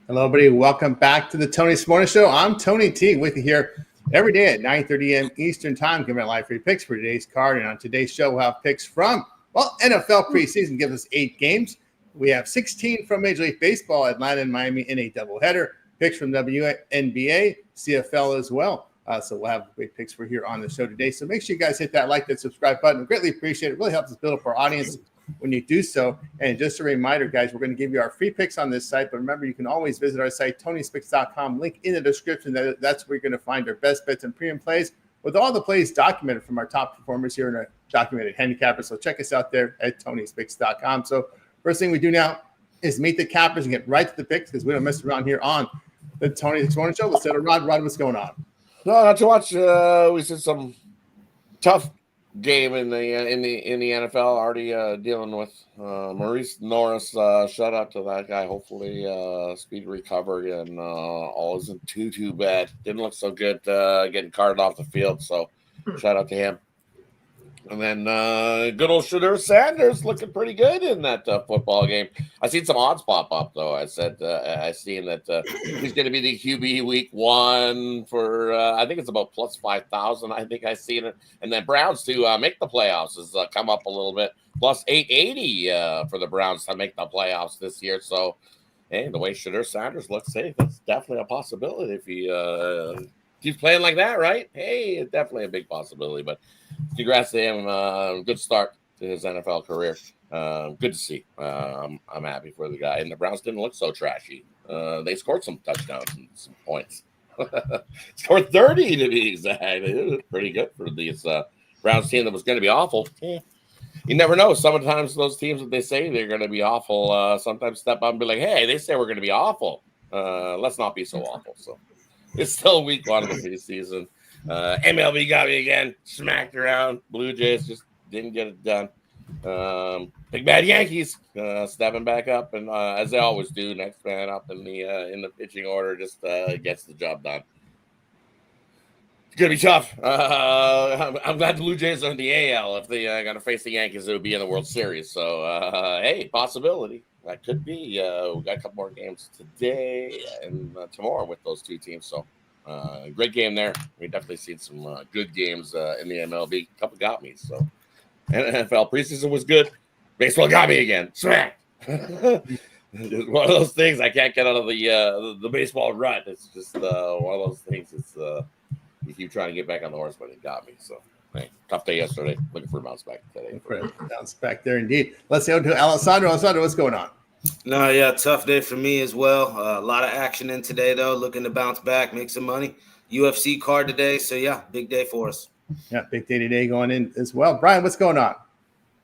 Hello, everybody. Welcome back to the Tony Morning Show. I'm Tony T with you here every day at 9:30 a.m. Eastern Time, giving out live free picks for today's card. And on today's show, we'll have picks from, NFL preseason gives us 8 games. We have 16 from Major League Baseball, Atlanta and Miami in a doubleheader. Picks from WNBA, CFL as well. So we'll have great picks for here on the show today. So make sure you guys hit that like, that subscribe button. We greatly appreciate it. It really helps us build up our audience when you do so. And just a reminder, guys, we're going to give you our free picks on this site. But remember, you can always visit our site, TonySpicks.com. Link in the description. That's where you're going to find our best bets and premium plays with all the plays documented from our top performers here in our documented handicappers. So check us out there at TonySpicks.com. So first thing we do now is meet the cappers and get right to the picks because we don't mess around here on the Tony This Morning Show. Let's start with Rod. Rod, what's going on? No, not too much. We said some tough game in the NFL already dealing with Maurice Norris. Shout out to that guy. Hopefully speed recovery and all isn't too bad. Didn't look so good getting carted off the field, so shout out to him. And then good old Shedeur Sanders looking pretty good in that football game. I seen some odds pop up, though. I said I seen that he's going to be the QB week 1 for, I think it's about plus 5,000. I think I seen it. And then Browns to make the playoffs has come up a little bit. Plus 880 for the Browns to make the playoffs this year. So, hey, the way Shedeur Sanders looks, hey, that's definitely a possibility if he keeps playing like that, right? Hey, it's definitely a big possibility. But congrats to him. Good start to his NFL career. Good to see. I'm happy for the guy. And the Browns didn't look so trashy. They scored some touchdowns and some points. Scored 30 to be exact. It was pretty good for this Browns team that was going to be awful. You never know. Sometimes those teams that they say they're going to be awful sometimes step up and be like, hey, they say we're going to be awful. Let's not be so awful. So it's still week 1 of the preseason. MLB got me again, smacked around. Blue Jays just didn't get it done. Big bad Yankees stepping back up, and as they always do, next man up in the pitching order just gets the job done. It's gonna be tough. I'm glad the Blue Jays are in the AL. If they got to face the Yankees, it would be in the World Series. So hey, possibility that could be. We got a couple more games today and tomorrow with those two teams. So. Great game there. We definitely seen some good games in the MLB. A couple got me. So NFL preseason was good. Baseball got me again. Smack. Just one of those things I can't get out of the baseball rut. It's just one of those things. It's you keep trying to get back on the horse, but it got me. So hey, tough day yesterday. Looking for a bounce back today. Bounce back there indeed. Let's go to Alessandro. Alessandro, what's going on? No, yeah, tough day for me as well. A lot of action in today, though. Looking to bounce back, make some money. UFC card today. So, yeah, big day for us. Yeah, big day today going in as well. Brian, what's going on?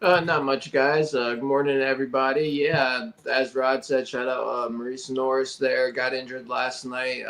Not much, guys. Good morning, everybody. Yeah, as Rod said, shout out Maurice Norris there. Got injured last night.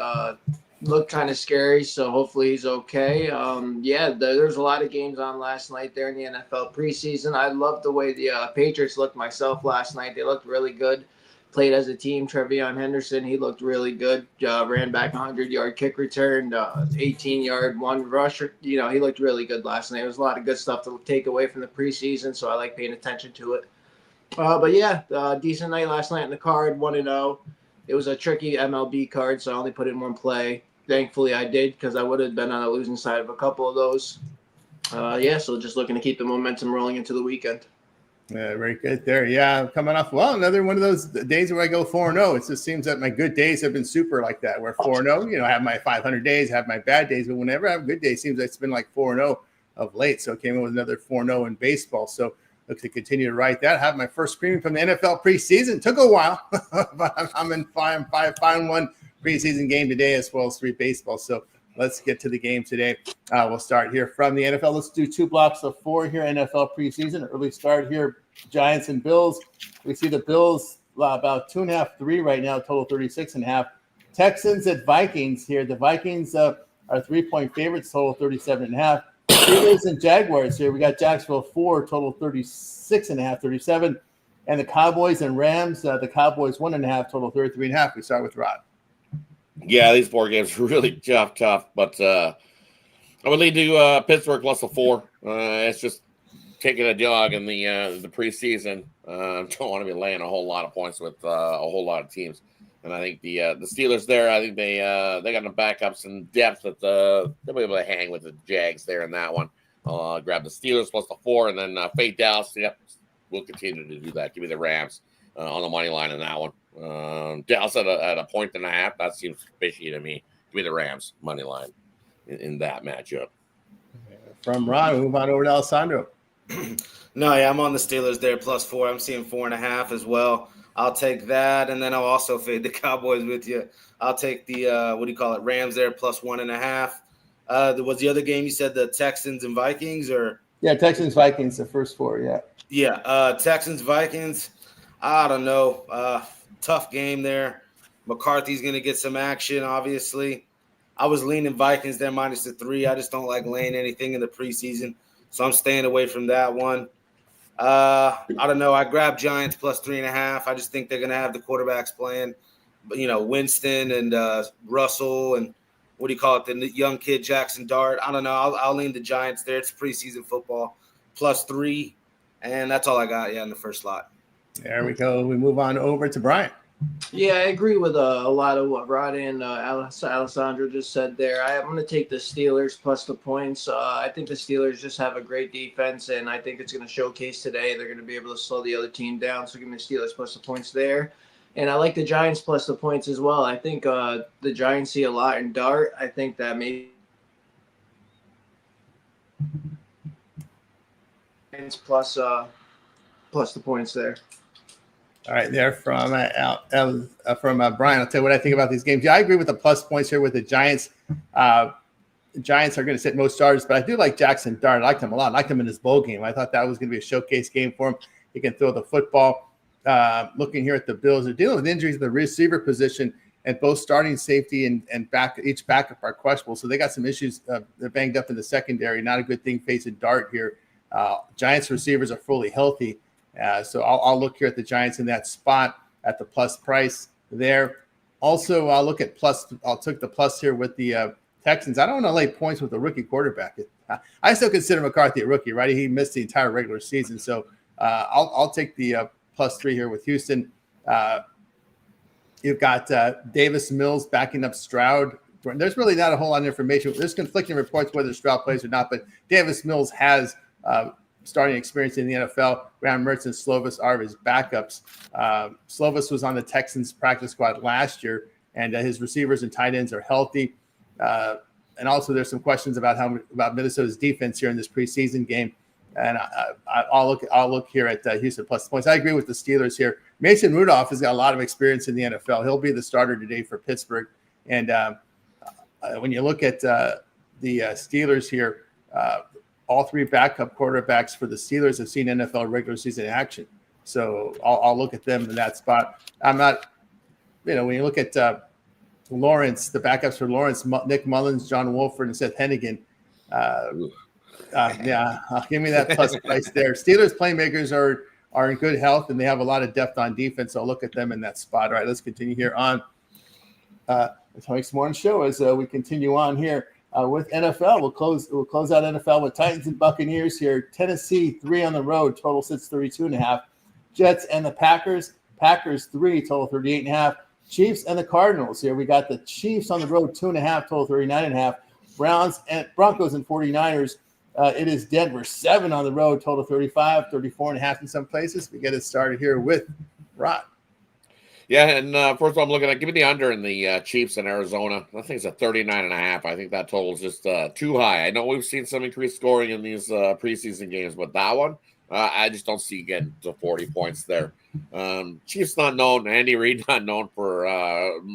Looked kind of scary, so hopefully he's okay. There's a lot of games on last night there in the NFL preseason. I loved the way the Patriots looked myself last night. They looked really good. Played as a team. Trevion Henderson, he looked really good. Ran back 100-yard kick return, 18-yard one rusher. He looked really good last night. There was a lot of good stuff to take away from the preseason, so I like paying attention to it. Decent night last night in the card, 1-0. It was a tricky MLB card, so I only put in one play. Thankfully, I did because I would have been on the losing side of a couple of those. So just looking to keep the momentum rolling into the weekend. Yeah, very good there. Yeah, coming off, another one of those days where I go 4-0. It just seems that my good days have been super like that, where 4-0, I have my 500 days, have my bad days, but whenever I have good days, it seems like it's been like 4-0 of late. So I came in with another 4-0 in baseball. So look to continue to write that. Have my first premium from the NFL preseason. Took a while, but I'm in 5-1 preseason game today as well as 3 baseball. So let's get to the game today. We'll start here from the NFL. Let's do 2 blocks of 4 here, NFL preseason. Early start here, Giants and Bills. We see the Bills about 2.5, 3 right now, total 36.5. Texans at Vikings here. The Vikings are 3-point favorites, total 37.5. Steelers and Jaguars here. We got Jacksonville 4, total 36.5, 37. And the Cowboys and Rams, the Cowboys 1.5, total 33.5. We start with Rod. Yeah, these 4 games are really tough, but I would lead to Pittsburgh plus a 4. It's just taking a jog in the preseason. Don't want to be laying a whole lot of points with a whole lot of teams. And I think the Steelers there, I think they got the backups and depth that they'll be able to hang with the Jags there in that one. Grab the Steelers plus the 4, and then fade Dallas. Yep, we'll continue to do that. Give me the Rams on the money line in that one. Dallas at a 1.5. That seems fishy to me. Give me the Rams money line in that matchup. From Ron, we move on over to Alessandro. No, yeah, I'm on the Steelers there plus 4. I'm seeing 4.5 as well. I'll take that, and then I'll also fade the Cowboys with you. I'll take the Rams there plus 1.5. Was the other game you said the Texans and Vikings or? Yeah, Texans Vikings the first 4. Yeah. Yeah, Texans Vikings. I don't know. Tough game there. McCarthy's going to get some action, obviously. I was leaning Vikings there minus the 3. I just don't like laying anything in the preseason, so I'm staying away from that one. I don't know. I grabbed Giants plus 3.5. I just think they're going to have the quarterbacks playing, Winston and Russell and the young kid Jackson Dart. I don't know. I'll lean the Giants there. It's preseason football plus 3, and that's all I got. Yeah, in the first slot. There we go. We move on over to Brian. Yeah, I agree with a lot of what Rod and Alessandro just said there. I'm going to take the Steelers plus the points. I think the Steelers just have a great defense, and I think it's going to showcase today. They're going to be able to slow the other team down, so give me the Steelers plus the points there. And I like the Giants plus the points as well. I think the Giants see a lot in Dart. I think that maybe plus the points there. All right, there from Brian. I'll tell you what I think about these games. Yeah, I agree with the plus points here with the Giants. The Giants are going to sit most starters, but I do like Jackson Dart. I liked him a lot. I liked him in his bowl game. I thought that was going to be a showcase game for him. He can throw the football. Looking here at the Bills, they're dealing with injuries at the receiver position, and both starting safety and each backup are questionable. So they got some issues. They're banged up in the secondary. Not a good thing facing Dart here. Giants receivers are fully healthy. So I'll look here at the Giants in that spot at the plus price there. Also, I'll look at plus. I'll take the plus here with the Texans. I don't want to lay points with a rookie quarterback. I still consider McCarthy a rookie, right? He missed the entire regular season. So I'll take the plus 3 here with Houston. You've got Davis Mills backing up Stroud. There's really not a whole lot of information. There's conflicting reports whether Stroud plays or not, but Davis Mills has starting experience in the NFL. Graham Mertz and Slovis are his backups. Slovis was on the Texans practice squad last year, and his receivers and tight ends are healthy. And also there's some questions about Minnesota's defense here in this preseason game. And I'll look here at Houston plus points. I agree with the Steelers here. Mason Rudolph has got a lot of experience in the NFL. He'll be the starter today for Pittsburgh. And when you look at the Steelers here, all 3 backup quarterbacks for the Steelers have seen NFL regular season action. So I'll look at them in that spot. I'm not, when you look at Lawrence, the backups for Lawrence, Nick Mullins, John Wolford, and Seth Hennigan. Give me that plus price there. Steelers playmakers are in good health, and they have a lot of depth on defense. So I'll look at them in that spot. All right, let's continue here on the Tony's Morning Show as we continue on here. With NFL, we'll close out NFL with Titans and Buccaneers here. Tennessee 3 on the road, total sits 32.5. Jets and the Packers 3, total 38.5. Chiefs and the Cardinals here. We got the Chiefs on the road 2.5, total 39.5. Broncos and 49ers. It is Denver 7 on the road, total 35, 34.5 in some places. We get it started here with Rod. Yeah, and first of all, I'm looking at give me the under in the Chiefs in Arizona. I think it's a 39.5. I think that total is just too high. I know we've seen some increased scoring in these preseason games, but that one, I just don't see getting to 40 points there. Chiefs not known, Andy Reid not known for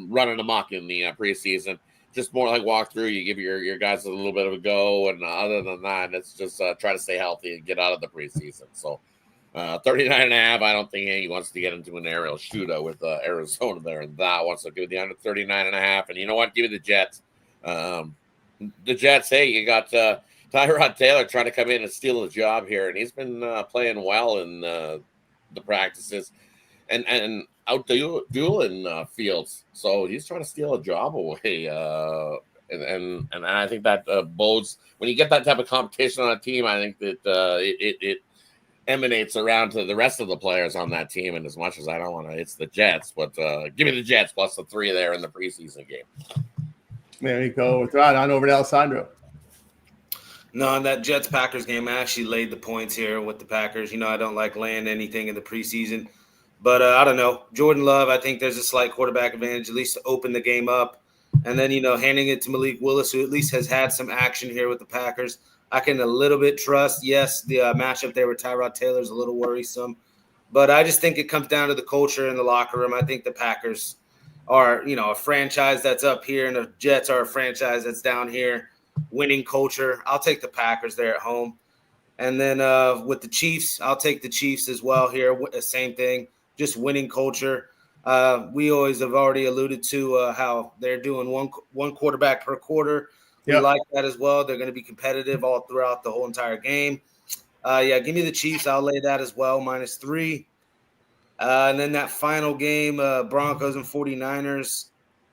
running amok in the preseason. Just more like walk through. You give your guys a little bit of a go, and other than that, it's just try to stay healthy and get out of the preseason. So 39.5, I don't think he wants to get into an aerial shootout with Arizona there in that one. So give it the under 39.5. And you know what? Give me the Jets. The Jets, hey, you got Tyrod Taylor trying to come in and steal a job here, and he's been playing well in the practices and out dueling Fields. So he's trying to steal a job away. And I think that bodes when you get that type of competition on a team. I think that emanates around to the rest of the players on that team. And as much as I don't want to, it's the Jets, but give me the Jets plus the 3 there in the preseason game. There you go. Throw it on over to Alessandro. No, in that Jets-Packers game, I actually laid the points here with the Packers. I don't like laying anything in the preseason. But I don't know. Jordan Love, I think there's a slight quarterback advantage, at least to open the game up. And then, handing it to Malik Willis, who at least has had some action here with the Packers. I can a little bit trust. Yes, the matchup there with Tyrod Taylor is a little worrisome. But I just think it comes down to the culture in the locker room. I think the Packers are, a franchise that's up here, and the Jets are a franchise that's down here. Winning culture. I'll take the Packers there at home. And then with the Chiefs, I'll take the Chiefs as well here. Same thing, just winning culture. We always have already alluded to how they're doing one quarterback per quarter. We like that as well. They're going to be competitive all throughout the whole entire game. Give me the Chiefs. I'll lay that as well, -3. And then that final game, Broncos and 49ers.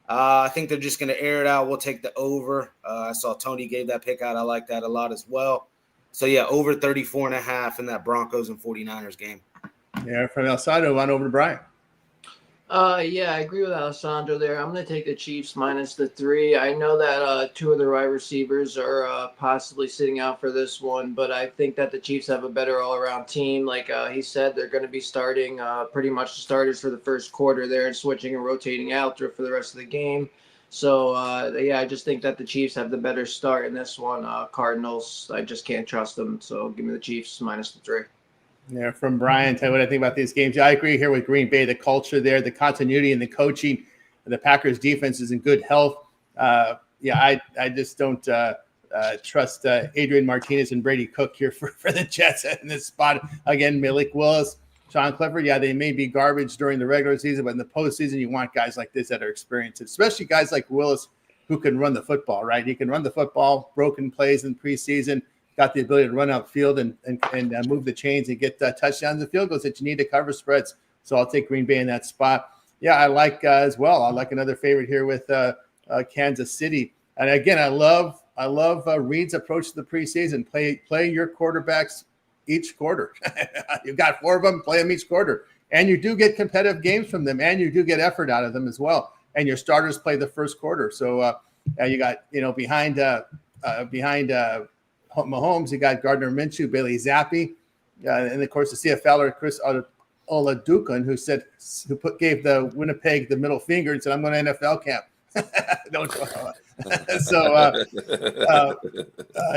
I think they're just going to air it out. We'll take the over. I saw Tony gave that pick out. I like that a lot as well. So, over 34.5 in that Broncos and 49ers game. Yeah, from Alessandro, on over to Brian. I agree with Alessandro there. I'm going to take the Chiefs -3. I know that 2 of the wide receivers are possibly sitting out for this one, but I think that the Chiefs have a better all-around team. Like he said, they're going to be starting pretty much the starters for the first quarter there and switching and rotating out for the rest of the game. So, I just think that the Chiefs have the better start in this one. Cardinals, I just can't trust them. So give me the Chiefs -3. Yeah, from Brian, tell you what I think about these games. I agree here with Green Bay. The culture there, the continuity and the coaching. The Packers defense is in good health. I just don't trust Adrian Martinez and Brady Cook here for the Jets in this spot. Again, Malik Willis, Sean Clifford, they may be garbage during the regular season, but in the postseason, you want guys like this that are experienced, especially guys like Willis who can run the football, right? He can run the football, broken plays in preseason, got the ability to run outfield and move the chains and get touchdowns and field goals that you need to cover spreads. So I'll take Green Bay in that spot. Yeah, I like as well. I like another favorite here with Kansas City. And again, I love Reed's approach to the preseason. Play your quarterbacks each quarter. You've got 4 of them. Play them each quarter, and you do get competitive games from them, and you do get effort out of them as well. And your starters play the first quarter. So you got behind Mahomes, you got Gardner Minshew, Bailey Zappi, and of course the CFLer Chris Oladukan, who gave the Winnipeg the middle finger and said, "I'm going to NFL camp."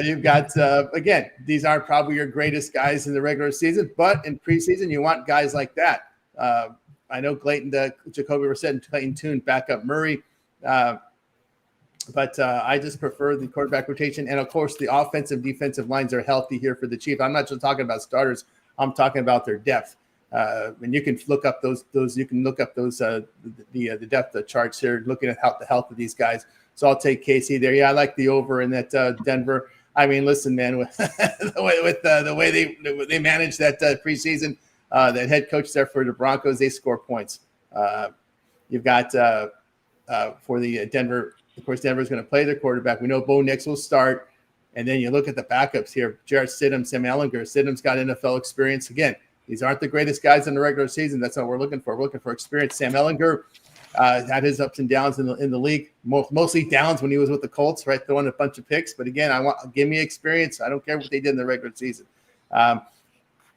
You've got again, these aren't probably your greatest guys in the regular season, but in preseason you want guys like that. I know Jacoby Brissett and Clayton Tune back up Murray. But I just prefer the quarterback rotation. And, of course, the offensive defensive lines are healthy here for the Chiefs. I'm not just talking about starters. I'm talking about their depth. And you can look up those the depth charts here, looking at the health of these guys. So I'll take KC there. Yeah, I like the over in that Denver. I mean, listen, man, with the way they manage that preseason, that head coach there for the Broncos, they score points. You've got for the Denver. Of course, Denver's going to play their quarterback. We know Bo Nix will start. And then you look at the backups here. Jarrett Stidham, Sam Ehlinger. Stidham's got NFL experience. Again, these aren't the greatest guys in the regular season. That's what we're looking for. We're looking for experience. Sam Ehlinger had his ups and downs in the league, mostly downs when he was with the Colts, right, throwing a bunch of picks. But, again, give me experience. I don't care what they did in the regular season.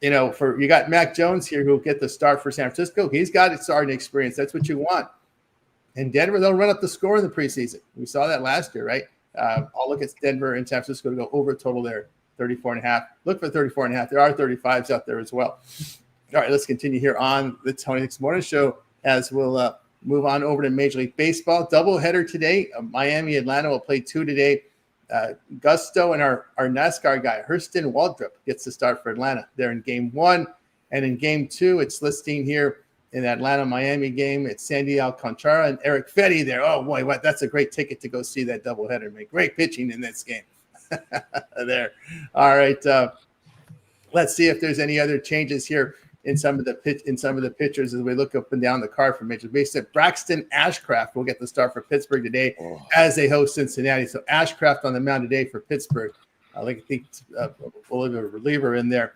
You got Mac Jones here who will get the start for San Francisco. He's got starting experience. That's what you want. And Denver, they'll run up the score in the preseason. We saw that last year, right? I'll look at Denver and San Francisco to go over total there, 34.5. Look for 34.5. There are 35s out there as well. All right, let's continue here on the Tony Hicks Morning Show as we'll move on over to Major League Baseball. Doubleheader today. Miami, Atlanta will play 2 today. Gusto and our NASCAR guy, Hurston Waldrop, gets the start for Atlanta. They're in Game 1. And in Game 2, it's listing here in the Atlanta-Miami game. It's Sandy Alcantara and Eric Fetty there. Oh, boy, that's a great ticket to go see that doubleheader. Make great pitching in this game. There. All right. Let's see if there's any other changes here in some of the pitchers as we look up and down the card for Major League Baseball. Braxton Ashcraft will get the start for Pittsburgh today as they host Cincinnati. So Ashcraft on the mound today for Pittsburgh. I think a reliever in there.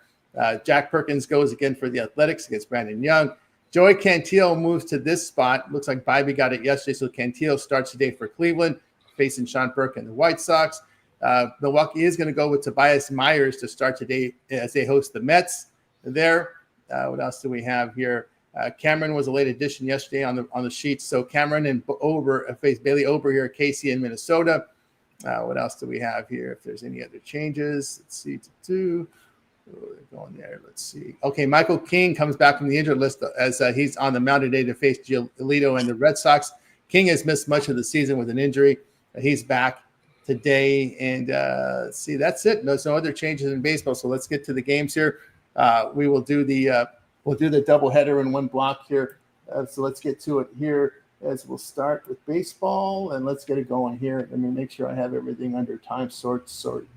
Jack Perkins goes again for the Athletics against Brandon Young. Joey Cantillo moves to this spot. Looks like Bybee got it yesterday, so Cantillo starts today for Cleveland, facing Sean Burke and the White Sox. Milwaukee is going to go with Tobias Myers to start today as they host the Mets there. What else do we have here? Cameron was a late addition yesterday on the sheet. So Cameron and Ober face Bailey Ober here at Casey in Minnesota. What else do we have here? If there's any other changes, let's see. Going there. Let's see. Okay, Michael King comes back from the injured list as he's on the mound today to face Giolito and the Red Sox. King has missed much of the season with an injury. He's back today, and let's see. That's it. There's no other changes in baseball. So let's get to the games here. We will do the doubleheader in one block here. So let's get to it here. As we'll start with baseball, and let's get it going here. Let me make sure I have everything under time sort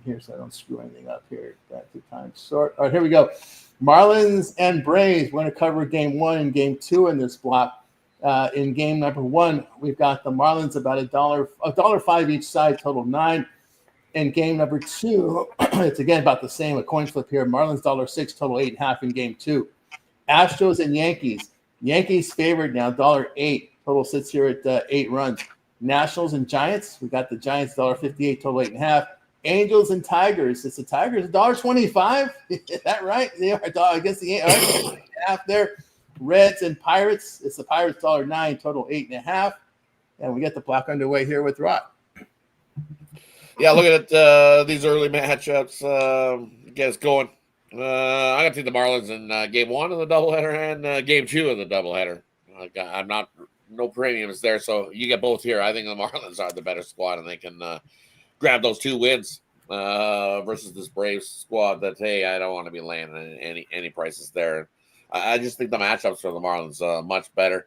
here so I don't screw anything up here. Back to time sort. All right, here we go. Marlins and Braves. We're going to cover game 1 and game 2 in this block. In game number 1, we've got the Marlins about $1.05 each side, total 9. In game number 2, it's again about the same, a coin flip here. Marlins $1.06, total 8.5 in game 2. Astros and Yankees. Yankees favored now, $1.08. Total sits here at 8 runs. Nationals and Giants. We got the Giants $1.58, total 8.5. Angels and Tigers. It's the Tigers $1.25. Is that right? They are against the half there. Reds and Pirates. It's the Pirates $1.09, total 8.5. And we get the block underway here with Rod. Yeah, looking at these early matchups, get us going. I'm going to take the Marlins in game 1 of the doubleheader and game 2 of the doubleheader. I'm not no premiums there, so you get both here. I think the Marlins are the better squad, and they can grab those 2 wins versus this Braves squad. That I don't want to be laying any prices there. I just think the matchups for the Marlins much better.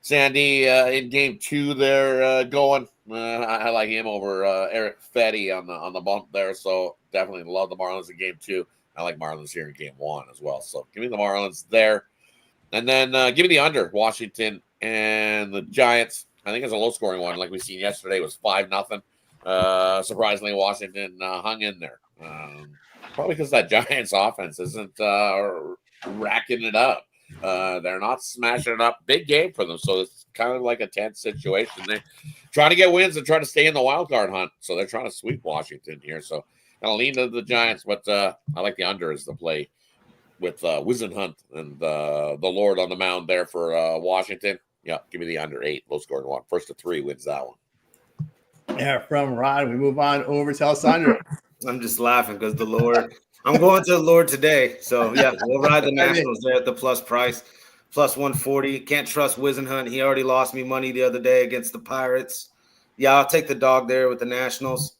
Sandy in game 2, they're going. I like him over Eric Fetty on the bump there, so definitely love the Marlins in game 2. I like Marlins here in game 1 as well. So give me the Marlins there. And then give me the under, Washington and the Giants. I think it's a low-scoring one, like we seen yesterday. It was 5-0. Surprisingly, Washington hung in there. Probably because that Giants offense isn't racking it up. They're not smashing it up. Big game for them, so it's kind of like a tense situation. They're trying to get wins and trying to stay in the wild card hunt. So they're trying to sweep Washington here. So I'm going to lean to the Giants, but I like the under as the play with Wisenhunt and the Lord on the mound there for Washington. Yeah, give me the under 8, low scoring one. First to 3 wins that one. Yeah, from Rod, we move on over to Alessandro. I'm just laughing because the Lord. I'm going to the Lord today. So, yeah, we'll ride the Nationals there at the plus price, plus 140. Can't trust Wisenhunt. He already lost me money the other day against the Pirates. Yeah, I'll take the dog there with the Nationals.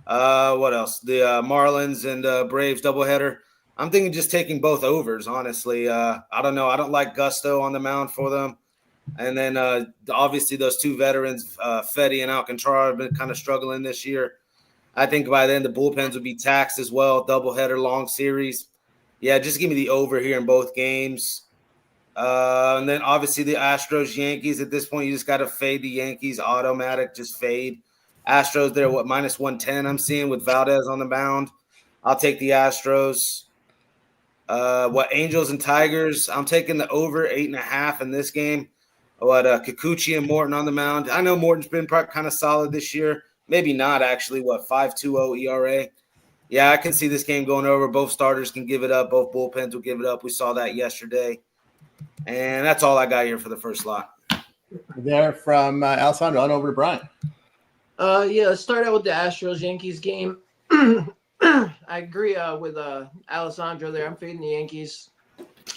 What else? The Marlins and Braves doubleheader. I'm thinking just taking both overs, honestly. I don't know. I don't like Gusto on the mound for them. And then obviously those 2 veterans, Fetty and Alcantara, have been kind of struggling this year. I think by then the bullpens would be taxed as well. Doubleheader, long series. Yeah, just give me the over here in both games. And then obviously the Astros, Yankees. At this point, you just got to fade the Yankees. Automatic, just fade. Astros, they're minus 110 I'm seeing with Valdez on the mound. I'll take the Astros. Angels and Tigers. I'm taking the over 8.5 in this game. Kikuchi and Morton on the mound. I know Morton's been kind of solid this year. Maybe not, actually. 5.20 ERA. Yeah, I can see this game going over. Both starters can give it up. Both bullpens will give it up. We saw that yesterday. And that's all I got here for the first lot. There from Alessandro on over to Brian. Yeah, let's start out with the Astros-Yankees game. I agree with Alessandro there. I'm fading the Yankees,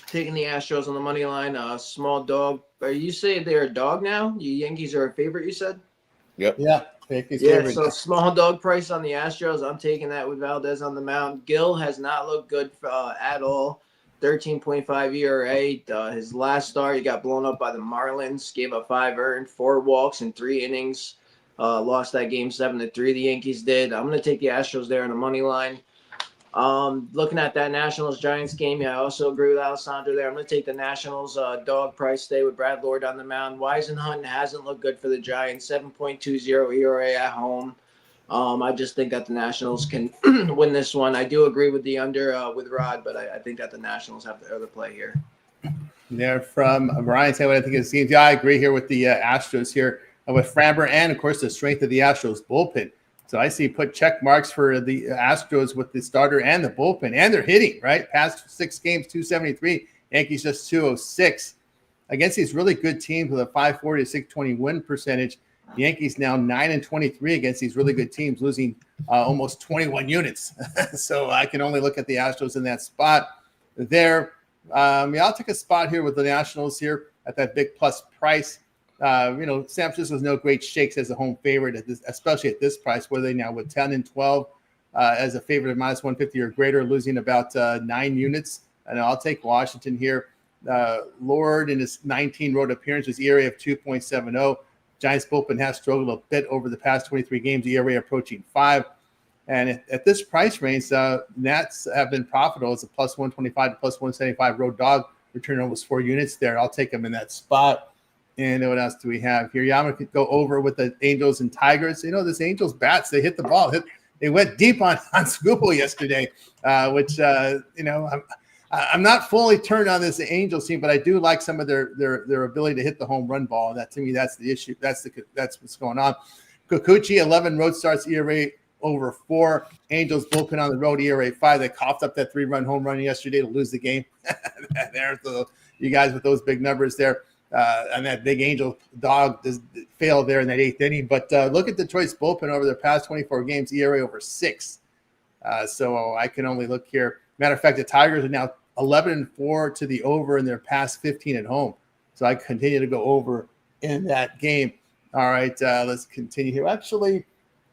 taking the Astros on the money line. Small dog. Are you saying they're a dog now? You Yankees are a favorite, you said? Yep. Yeah. Yeah, so small dog price on the Astros. I'm taking that with Valdez on the mound. Gill has not looked good at all. 13.5 ERA. His last start, he got blown up by the Marlins. Gave up 5 earned, 4 walks in 3 innings. Lost that game 7-3. The Yankees did. I'm going to take the Astros there on the money line. Looking at that Nationals-Giants game, yeah, I also agree with Alessandro there. I'm going to take the Nationals dog price stay with Brad Lord on the mound. Wisenhunt hasn't looked good for the Giants. 7.20 ERA at home. I just think that the Nationals can win this one. I do agree with the under with Rod, but I think that the Nationals have the other play here. There from Brian saying what I think of the teams. Yeah, I agree here with the Astros here with Framber and, of course, the strength of the Astros bullpen. So I see put check marks for the Astros with the starter and the bullpen, and they're hitting, right? Past 6 games, 273. Yankees just 206. Against these really good teams with a 540 to 620 win percentage, the Yankees now 9-23 against these really good teams, losing almost 21 units. So I can only look at the Astros in that spot there. I'll take a spot here with the Nationals here at that big plus price. San Francisco's no great shakes as a home favorite, especially at this price, where they now with 10 and 12 as a favorite of minus 150 or greater, losing about 9 units. And I'll take Washington here. Lord in his 19 road appearances, ERA of 2.70. Giants bullpen has struggled a bit over the past 23 games, ERA approaching 5. And at this price range, Nats have been profitable as a plus 125 to plus 175 road dog, returning almost 4 units there. I'll take them in that spot. And what else do we have here? Yeah, I'm going to go over with the Angels and Tigers. This Angels bats, they hit the ball. They went deep on Scoopel yesterday, which, I'm not fully turned on this Angels team, but I do like some of their ability to hit the home run ball. And that, to me, that's the issue. That's what's going on. Kikuchi, 11 road starts, ERA over 4. Angels bullpen on the road, ERA 5. They coughed up that 3-run home run yesterday to lose the game. There's you guys with those big numbers there. And that big Angel dog failed there in that 8th inning. But look at Detroit's bullpen over their past 24 games, ERA over 6. So I can only look here. Matter of fact, the Tigers are now 11-4 to the over in their past 15 at home. So I continue to go over in that game. All right, let's continue here. Actually,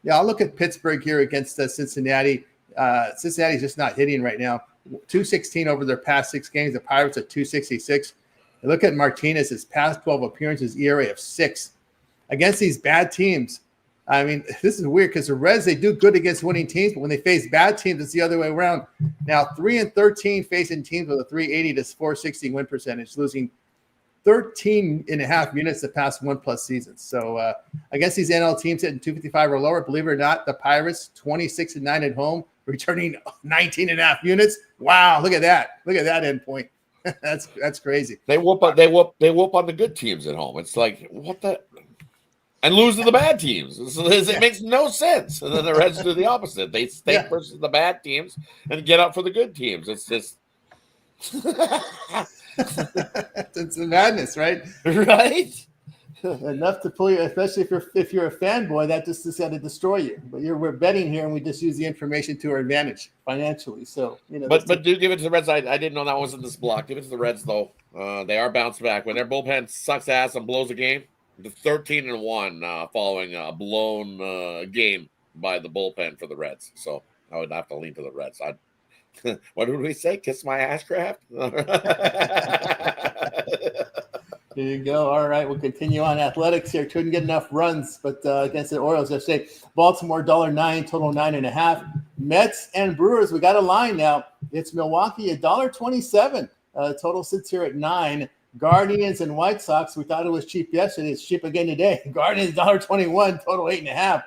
yeah, I'll look at Pittsburgh here against Cincinnati. Cincinnati's just not hitting right now. 216 over their past 6 games. The Pirates at 266. And look at Martinez, his past 12 appearances, ERA of 6. Against these bad teams, I mean, this is weird because the Reds, they do good against winning teams, but when they face bad teams, it's the other way around. Now, 3-13 facing teams with a 380 to 460 win percentage, losing 13 and a half units the past 1+ seasons. So against these NL teams hitting 255 or lower, believe it or not, the Pirates 26-9 at home, returning 19 and a half units. Wow, look at that. Look at that endpoint. that's crazy. They whoop on the good teams at home. It's like, what the, and lose to the bad teams. It makes no sense. And then the Reds do the opposite. They stay versus the bad teams and get up for the good teams. It's just it's a madness, right? Right. Enough to pull you, especially if you're a fanboy, that just is going to destroy you. But we're betting here, and we just use the information to our advantage financially. So but do give it to the Reds. I didn't know that was in this block. Give it to the Reds though. They are bounced back when their bullpen sucks ass and blows a game. The 13-1 following a blown game by the bullpen for the Reds. So I would have to lean to the Reds. What did we say? Kiss my ass craft. There you go. All right, we'll continue on athletics here. Couldn't get enough runs, but against the Orioles yesterday, Baltimore $1.09, total 9.5. Mets and Brewers, we got a line now. It's Milwaukee $1.27. Total sits here at 9. Guardians and White Sox, we thought it was cheap yesterday. It's cheap again today. Guardians $1.21, total 8.5.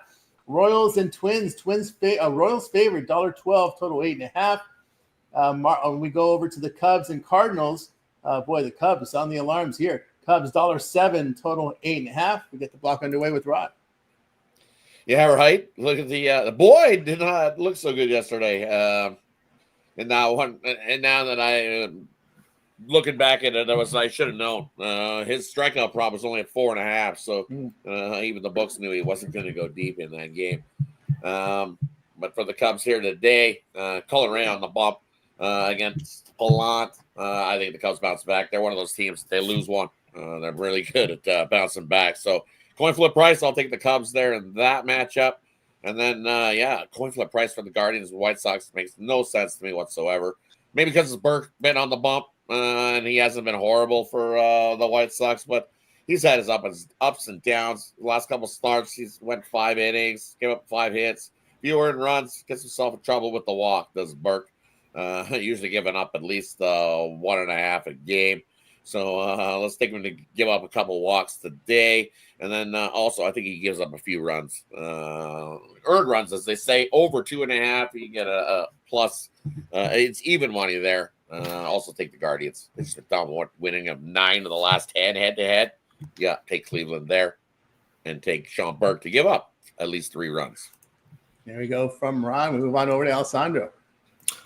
Royals and Twins. Royals favorite $1.12, total 8.5. We go over to the Cubs and Cardinals. The Cubs on the alarms here. Cubs $1.07, total 8.5. We get the block underway with Rod. Yeah, right. Look at the boy did not look so good yesterday. And now that I looking back at it, I should have known. His strikeout prop was only at 4.5, so even the books knew he wasn't going to go deep in that game. But for the Cubs here today, Colorado on the bump against Gallant. I think the Cubs bounce back. They're one of those teams. They lose one. They're really good at bouncing back. So coin flip price, I'll take the Cubs there in that matchup. And then, coin flip price for the Guardians and White Sox makes no sense to me whatsoever. Maybe because it's Burke been on the bump and he hasn't been horrible for the White Sox, but he's had his ups and downs. The last couple starts, he's went 5 innings, gave up 5 hits, fewer in runs, gets himself in trouble with the walk, does Burke. Usually giving up at least 1.5 a game. So let's take him to give up a couple walks today. And then also, I think he gives up a few runs. Earned runs, as they say, over 2.5. You get a plus. It's even money there. Also take the Guardians. They just down winning of 9 of the last 10 head-to-head. Yeah, take Cleveland there. And take Sean Burke to give up at least 3 runs. There we go from Ron. We move on over to Alessandro.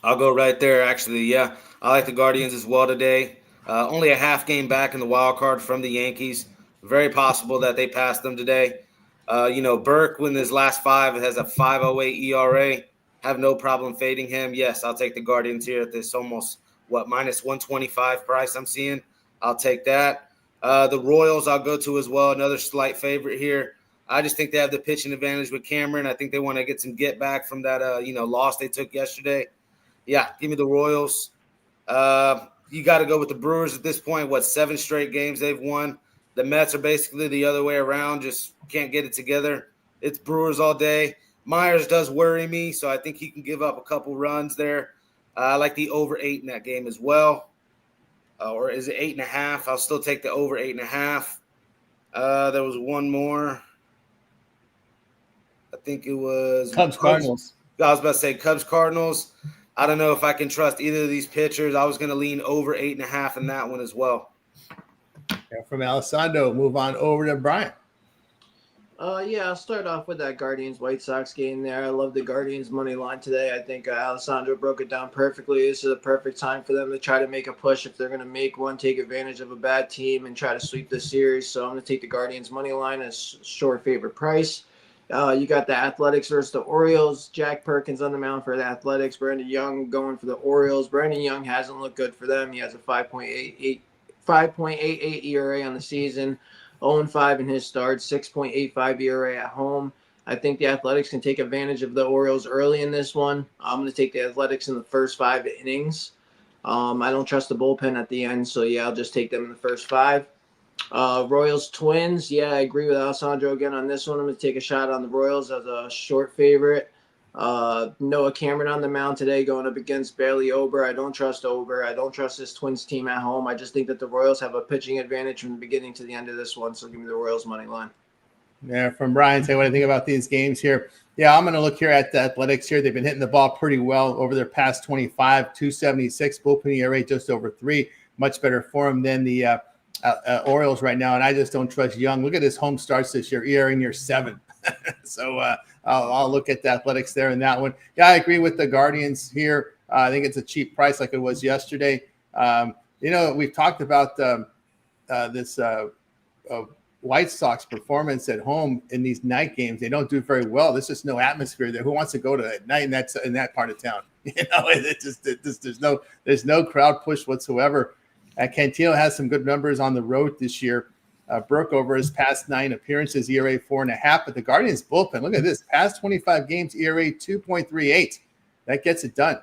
I'll go right there, actually. Yeah, I like the Guardians as well today. Only a half game back in the wild card from the Yankees. Very possible that they pass them today. Burke, in his last 5, has a 5.08 ERA. Have no problem fading him. Yes, I'll take the Guardians here at this almost, minus 125 price I'm seeing. I'll take that. The Royals I'll go to as well. Another slight favorite here. I just think they have the pitching advantage with Cameron. I think they want to get some get back from that, loss they took yesterday. Yeah, give me the Royals. You got to go with the Brewers at this point. 7 straight games they've won. The Mets are basically the other way around, just can't get it together. It's Brewers all day. Myers does worry me, so I think he can give up a couple runs there. I like the over 8 in that game as well. Or is it 8.5? I'll still take the over 8.5. There was one more. I think it was Cubs Cardinals. I was about to say Cubs Cardinals. I don't know if I can trust either of these pitchers. I was going to lean over 8.5 in that one as well. And from Alessandro, move on over to Brian. I'll start off with that Guardians-White Sox game there. I love the Guardians money line today. I think Alessandro broke it down perfectly. This is a perfect time for them to try to make a push. If they're going to make one, take advantage of a bad team and try to sweep the series. So I'm going to take the Guardians money line as short favorite price. You got the Athletics versus the Orioles. Jack Perkins on the mound for the Athletics. Brandon Young going for the Orioles. Brandon Young hasn't looked good for them. He has a 5.88 ERA on the season. 0-5 in his starts, 6.85 ERA at home. I think the Athletics can take advantage of the Orioles early in this one. I'm going to take the Athletics in the first 5 innings. I don't trust the bullpen at the end, so I'll just take them in the first 5. Royals Twins, I agree with Alessandro again on this one. I'm going to take a shot on the Royals as a short favorite. Noah Cameron on the mound today going up against Bailey Ober. I don't trust Ober. I don't trust this Twins team at home. I just think that the Royals have a pitching advantage from the beginning to the end of this one, so give me the Royals money line. Yeah, from Brian, say what I think about these games here. Yeah, I'm going to look here at the Athletics here. They've been hitting the ball pretty well over their past 25, 276, bullpen ERA just over 3. Much better for them than the Orioles right now, and I just don't trust Young. Look at his home starts this year, ERA near 7. So I'll look at the Athletics there in that one. Yeah, I agree with the Guardians here. I think it's a cheap price like it was yesterday. We've talked about this White Sox performance at home in these night games. They don't do very well. There's just no atmosphere there. Who wants to go to at night in that part of town? There's no crowd push whatsoever. Cantino has some good numbers on the road this year. Burke over his past 9 appearances, ERA 4.5. But the Guardians bullpen, look at this, past 25 games, ERA 2.38. That gets it done.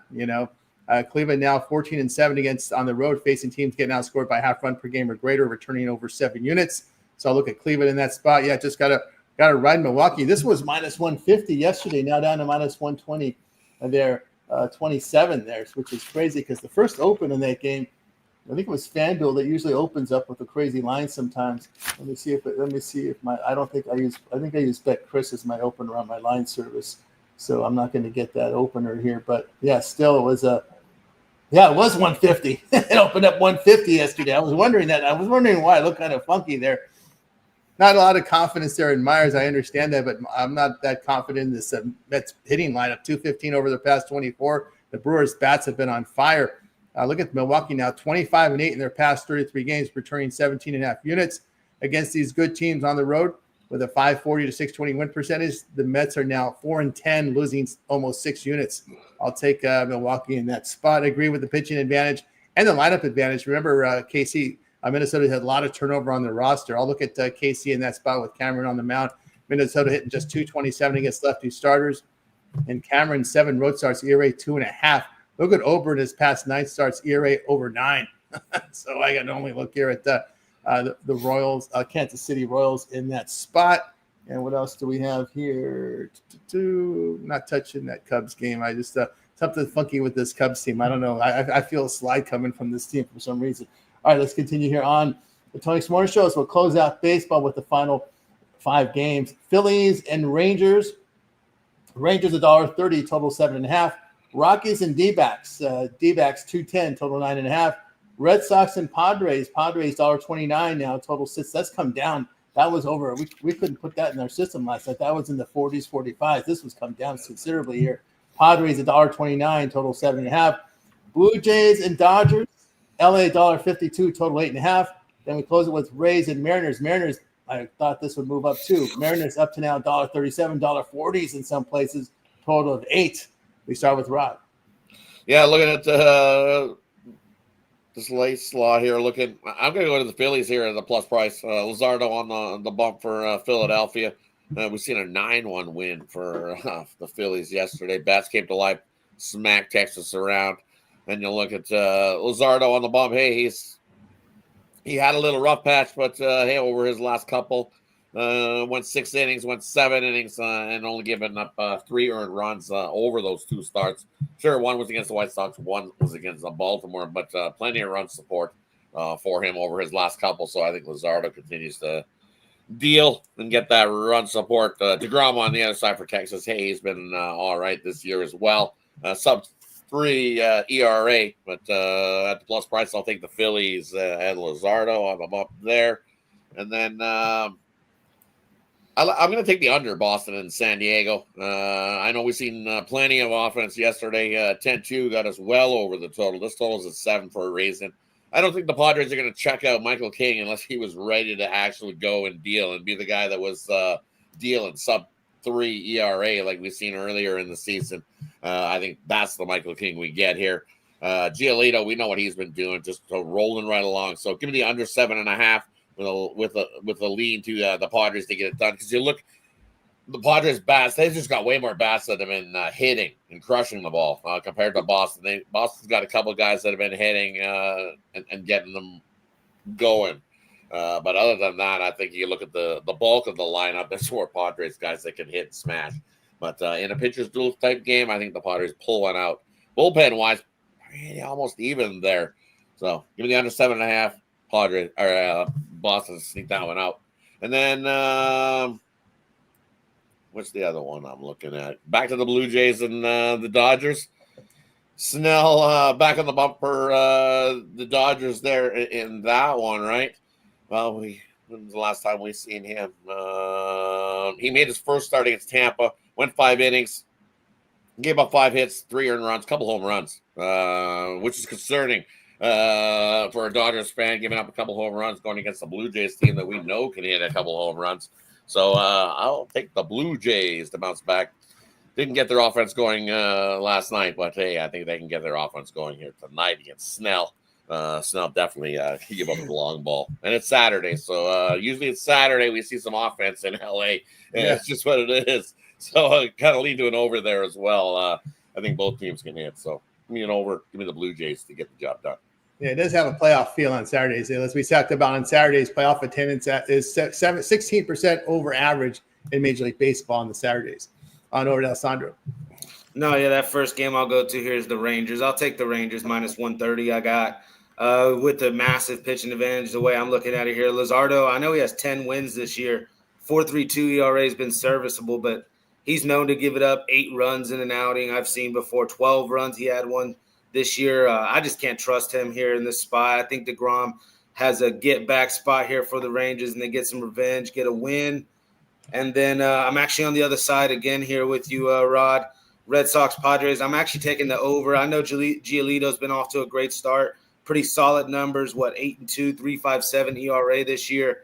Cleveland now 14-7 against on the road, facing teams getting outscored by half run per game or greater, returning over 7 units. So I'll look at Cleveland in that spot. Yeah, just gotta ride Milwaukee. This was minus 150 yesterday, now down to minus 120 there, 27 there, which is crazy because the first open in that game, I think it was FanDuel that usually opens up with a crazy line sometimes. Let me see if I think I use Bet Chris as my opener on my line service. So I'm not going to get that opener here, but yeah, still it was it was 150. It opened up 150 yesterday. I was wondering that. I was wondering why it looked kind of funky there. Not a lot of confidence there in Myers. I understand that, but I'm not that confident in this Mets hitting lineup. 215 over the past 24. The Brewers' bats have been on fire. Look at Milwaukee now, 25-8 in their past 33 games, returning 17.5 units against these good teams on the road with a 540 to 620 win percentage. The Mets are now 4-10, losing almost 6 units. I'll take Milwaukee in that spot. I agree with the pitching advantage and the lineup advantage. Remember, KC, Minnesota had a lot of turnover on their roster. I'll look at KC in that spot with Cameron on the mound. Minnesota hitting just 227 against lefty starters. And Cameron, 7 road starts, ERA 2.5. Look at Ober in his past 9 starts, ERA over 9. So I got to only look here at the Royals, Kansas City Royals in that spot. And what else do we have here? Not touching that Cubs game. I just something funky with this Cubs team. I don't know. I feel a slide coming from this team for some reason. All right, let's continue here on the Tony's Morning Show. So we'll close out baseball with the final 5 games. Phillies and Rangers. Rangers $1.30, total 7.5. Rockies and D-backs. D-backs 210, total 9.5. Red Sox and Padres. Padres $1.29 now, total 6. That's come down. That was over. We couldn't put that in our system last night. That was in the 40s, 45s. This was come down considerably here. Padres $1.29, total 7.5. Blue Jays and Dodgers. LA $1.52, total 8.5. Then we close it with Rays and Mariners. Mariners, I thought this would move up too. Mariners up to now $1.37, $1.40s in some places, total of 8. We start with Rod. Yeah, looking at this late slot here. I'm going to go to the Phillies here at the plus price. Luzardo on the bump for Philadelphia. We've seen a 9-1 win for the Phillies yesterday. Bats came to life, smacked Texas around. And you look at Luzardo on the bump. Hey, he had a little rough patch, but hey, over his last couple, went 6 innings, went 7 innings, and only given up 3 earned runs over those 2 starts. Sure, one was against the White Sox, one was against Baltimore, but plenty of run support for him over his last couple. So I think Luzardo continues to deal and get that run support. DeGrom on the other side for Texas. Hey, he's been all right this year as well. Sub 3 ERA, but at the plus price, I'll take the Phillies and Luzardo on the bump there. And then I'm going to take the under Boston and San Diego. I know we've seen plenty of offense yesterday. 10-2 got us well over the total. This total is at 7 for a reason. I don't think the Padres are going to check out Michael King unless he was ready to actually go and deal and be the guy that was dealing sub 3 ERA like we've seen earlier in the season. I think that's the Michael King we get here. Giolito, we know what he's been doing, just rolling right along. So give me the under 7.5 with a lean to the Padres to get it done. Because you look, the Padres bats, they've just got way more bats that have been hitting and crushing the ball compared to Boston. Boston's got a couple of guys that have been hitting and getting them going. But other than that, I think you look at the bulk of the lineup, there's 4 Padres guys that can hit and smash. But in a pitcher's duel type game, I think the Padres pull one out. Bullpen-wise, almost even there. So give me the under 7.5. Padres or Boston sneak that one out. And then what's the other one I'm looking at? Back to the Blue Jays and the Dodgers. Snell back on the bump for the Dodgers there in that one, right? Well, when was the last time we seen him? He made his first start against Tampa, went 5 innings, gave up 5 hits, 3 earned runs, couple home runs, which is concerning for a Dodgers fan, giving up a couple home runs going against the Blue Jays team that we know can hit a couple home runs. So I'll take the Blue Jays to bounce back. Didn't get their offense going last night, but hey, I think they can get their offense going here tonight against Snell. Snell definitely give up the long ball. And it's Saturday, so usually it's Saturday we see some offense in LA. And it's just what it is. So kind of lead to an over there as well. I think both teams can hit. So give me an over. Give me the Blue Jays to get the job done. Yeah, it does have a playoff feel on Saturdays. As we talked about on Saturdays, playoff attendance is 16% over average in Major League Baseball on the Saturdays. On over to Alessandro. No, yeah, that first game I'll go to here is the Rangers. I'll take the Rangers minus 130. I got with the massive pitching advantage, the way I'm looking at it here. Luzardo, I know he has 10 wins this year. 4.32 ERA has been serviceable, but he's known to give it up 8 runs in an outing. I've seen before 12 runs. He had one this year. I just can't trust him here in this spot. I think DeGrom has a get-back spot here for the Rangers, and they get some revenge, get a win. And then I'm actually on the other side again here with you, Rod. Red Sox, Padres. I'm actually taking the over. I know Giolito's been off to a great start. Pretty solid numbers, 8-2, 3.57 ERA this year.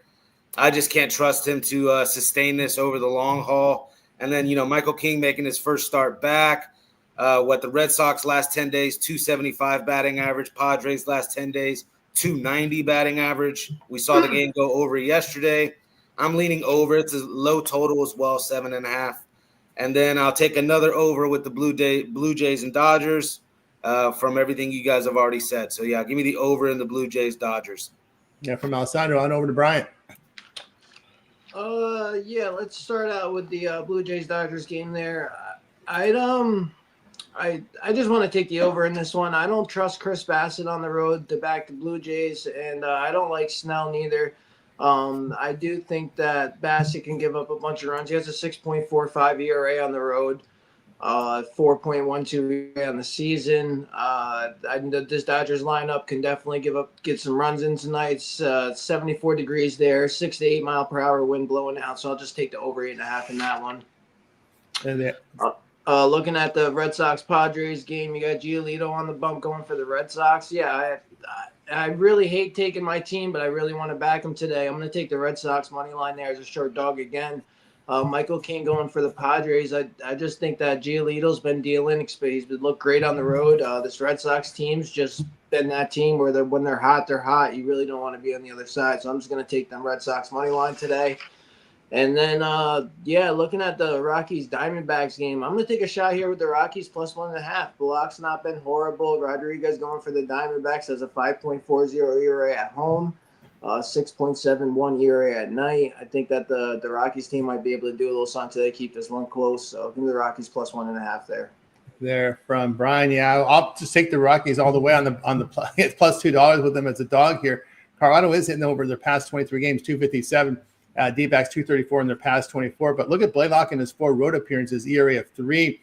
I just can't trust him to sustain this over the long haul. And then, Michael King making his first start back. The Red Sox last 10 days, 275 batting average. Padres last 10 days, 290 batting average. We saw the game go over yesterday. I'm leaning over. It's a low total as well, 7.5. And then I'll take another over with the Blue Jays and Dodgers from everything you guys have already said. So, yeah, give me the over in the Blue Jays Dodgers. Yeah, from Alessandro on over to Brian. Yeah, let's start out with the Blue Jays Dodgers game there. I'd I just want to take the over in this one. I don't trust Chris Bassett on the road to back the Blue Jays, and I don't like Snell neither. I do think that Bassett can give up a bunch of runs. He has a 6.45 ERA on the road, 4.12 ERA on the season. This Dodgers lineup can definitely get some runs in tonight. It's 74 degrees there, 6 to 8 mile per hour wind blowing out. So I'll just take the over 8.5 in that one. Looking at the Red Sox Padres game, you got Giolito on the bump going for the Red Sox. Yeah, I really hate taking my team, but I really want to back them today. I'm going to take the Red Sox money line there as a short dog again. Michael King going for the Padres. I just think that Giolito's been dealing. He's been looked great on the road. This Red Sox team's just been that team where when they're hot, they're hot. You really don't want to be on the other side. So I'm just going to take them Red Sox money line today. And then, looking at the Rockies Diamondbacks game, I'm going to take a shot here with the Rockies plus 1.5. Block's not been horrible. Rodriguez going for the Diamondbacks has a 5.40 ERA at home, 6.71 ERA at night. I think that the Rockies team might be able to do a little something today, keep this one close. So give me the Rockies plus 1.5 there. There from Brian. Yeah, I'll just take the Rockies all the way on the plus $2 with them as a dog here. Colorado is hitting over their past 23 games, 257. D-backs 234 in their past 24. But look at Blaylock in his 4 road appearances, ERA of 3.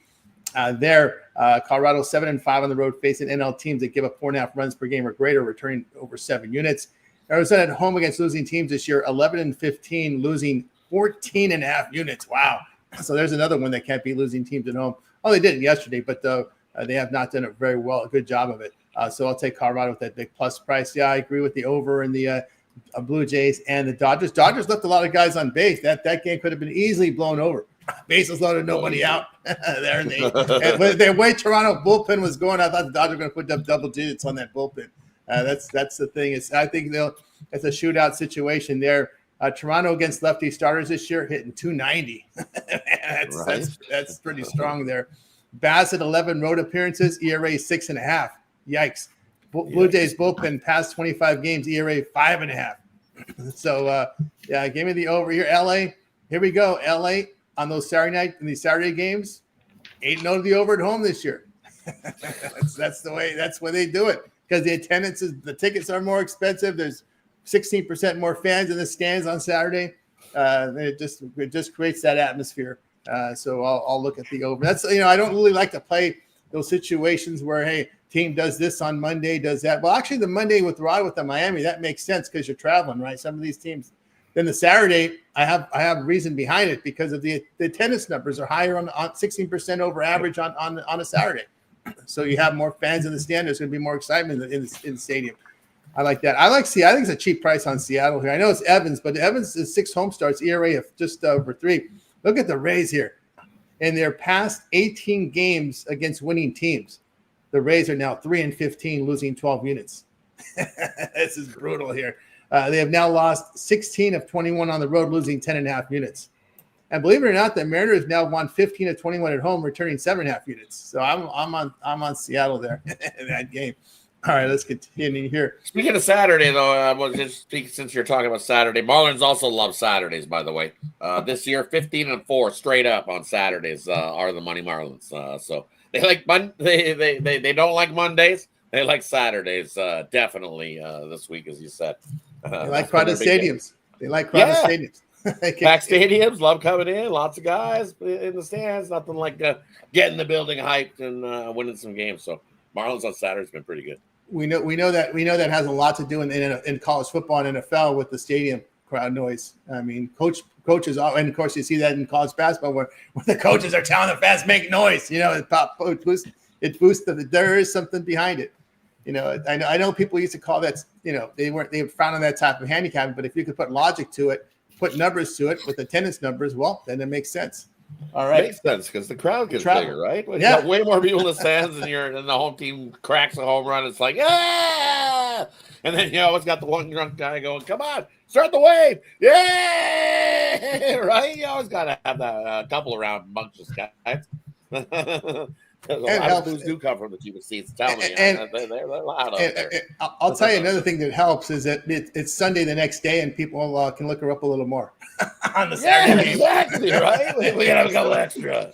Colorado 7-5 on the road, facing NL teams that give up 4.5 runs per game or greater, returning over 7 units. Arizona at home against losing teams this year, 11-15, losing 14.5 units. Wow. So there's another one that can't be losing teams at home. Oh, they did it yesterday, but they have not done it very well, a good job of it. So I'll take Colorado with that big plus price. Yeah, I agree with the over and the Blue Jays and the Dodgers. Dodgers left a lot of guys on base. That game could have been easily blown over. Bases loaded, nobody out. There and the way Toronto bullpen was going, I thought the Dodgers were going to put up double digits on that bullpen. That's the thing. I think it's a shootout situation there. Toronto against lefty starters this year hitting 290. That's pretty strong there. Bassett 11 road appearances, ERA 6.5. Yikes. Blue Jays bullpen past 25 games, ERA 5.5. So give me the over here. LA, here we go. LA on those these Saturday games, 8-0 to the over at home this year. That's the way they do it, because the tickets are more expensive. There's 16% more fans in the stands on Saturday. It just creates that atmosphere. So I'll look at the over. That's I don't really like to play those situations where, hey, team does this on Monday, does that. Well, actually, the Monday with the Miami, that makes sense because you're traveling, right? Some of these teams. Then the Saturday, I have reason behind it because of the attendance numbers are higher on 16% over average on a Saturday. So you have more fans in the stand. There's going to be more excitement in the stadium. I like that. I think it's a cheap price on Seattle here. I know it's Evans, but Evans is 6 home starts, ERA of just over 3. Look at the Rays here. In their past 18 games against winning teams, the Rays are now 3-15, losing 12 units. This is brutal here. They have now lost 16 of 21 on the road, losing 10.5 units. And believe it or not, the Mariners now won 15 of 21 at home, returning 7.5 units. So I'm on Seattle there in that game. All right, let's continue here. Speaking of Saturday, though, I was just speaking since you're talking about Saturday. Marlins also love Saturdays, by the way. This year, 15-4 straight up on Saturdays are the Money Marlins. So they like they don't like Mondays. They like Saturdays definitely this week, as you said. They like crowded stadiums. They like crowded stadiums. Packed stadiums, love coming in. Lots of guys in the stands. Nothing like getting the building hyped and winning some games. So Marlins on Saturday has been pretty good. We know that has a lot to do in college football and NFL with the stadium crowd noise. I mean, coaches, and of course you see that in college basketball where the coaches are telling the fans make noise. It boosts there is something behind it. I know people used to call that. They frowned on that type of handicapping, but if you could put logic to it, put numbers to it with attendance numbers, well, then it makes sense. All right. Makes sense because the crowd gets bigger, right? When you got way more people in the stands and the home team cracks a home run, it's like, yeah! And then you always got the one drunk guy going, come on, start the wave! Yeah! Right? You always got to have that couple around amongst us guys. A lot of booze do come from the cheapest seats. Tell me. They're loud out there. I'll tell you another thing that helps is that it's Sunday the next day and people can look her up a little more. on the Saturday game. Exactly, right? We gotta have a couple extra.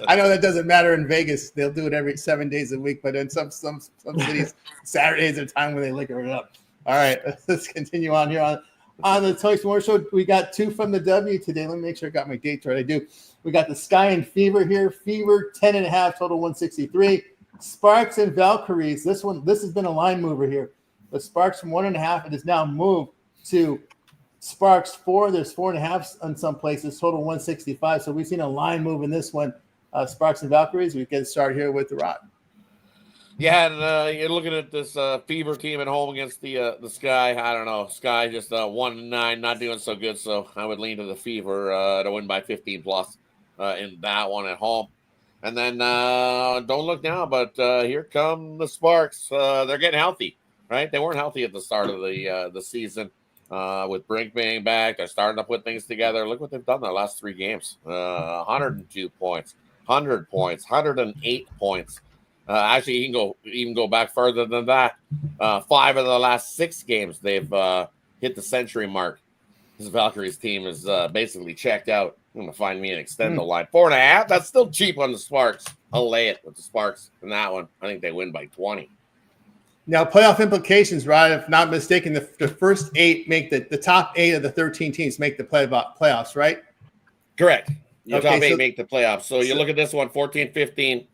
I know that doesn't matter in Vegas. They'll do it every 7 days a week, but in some cities, Saturdays are time when they liquor it up. All right, let's continue on here on the Toy More Show. We got 2 from the W today. Let me make sure I got my dates right. I do. We got the Sky and Fever here. Fever 10.5, total 163. Sparks and Valkyries. This has been a line mover here. The Sparks from 1.5, it is now moved to Sparks 4. There's 4.5 on some places, total 165. So we've seen a line move in this one. Sparks and Valkyries. We get started here with the Rod. Yeah, and you're looking at this Fever team at home against the Sky. I don't know. Sky just 1-9, not doing so good. So I would lean to the Fever to win by 15 plus in that one at home. And then don't look now, but here come the Sparks. They're getting healthy, right? They weren't healthy at the start of the season. With Brink being back, they're starting to put things together. Look what they've done their last 3 games. 102 points, 100 points, 108 points. Actually, you can even go back further than that. 5 of the last 6 games, they've hit the century mark. This Valkyries team is basically checked out. I'm going to find me an extendo line. 4.5, that's still cheap on the Sparks. I'll lay it with the Sparks in that one. I think they win by 20. Now, playoff implications, Rod, if not mistaken, the first 8 make the top 8 of the 13 teams make the playoffs, right? Correct. Your Okay, top 8 make the playoffs. So you look at this one, 14-15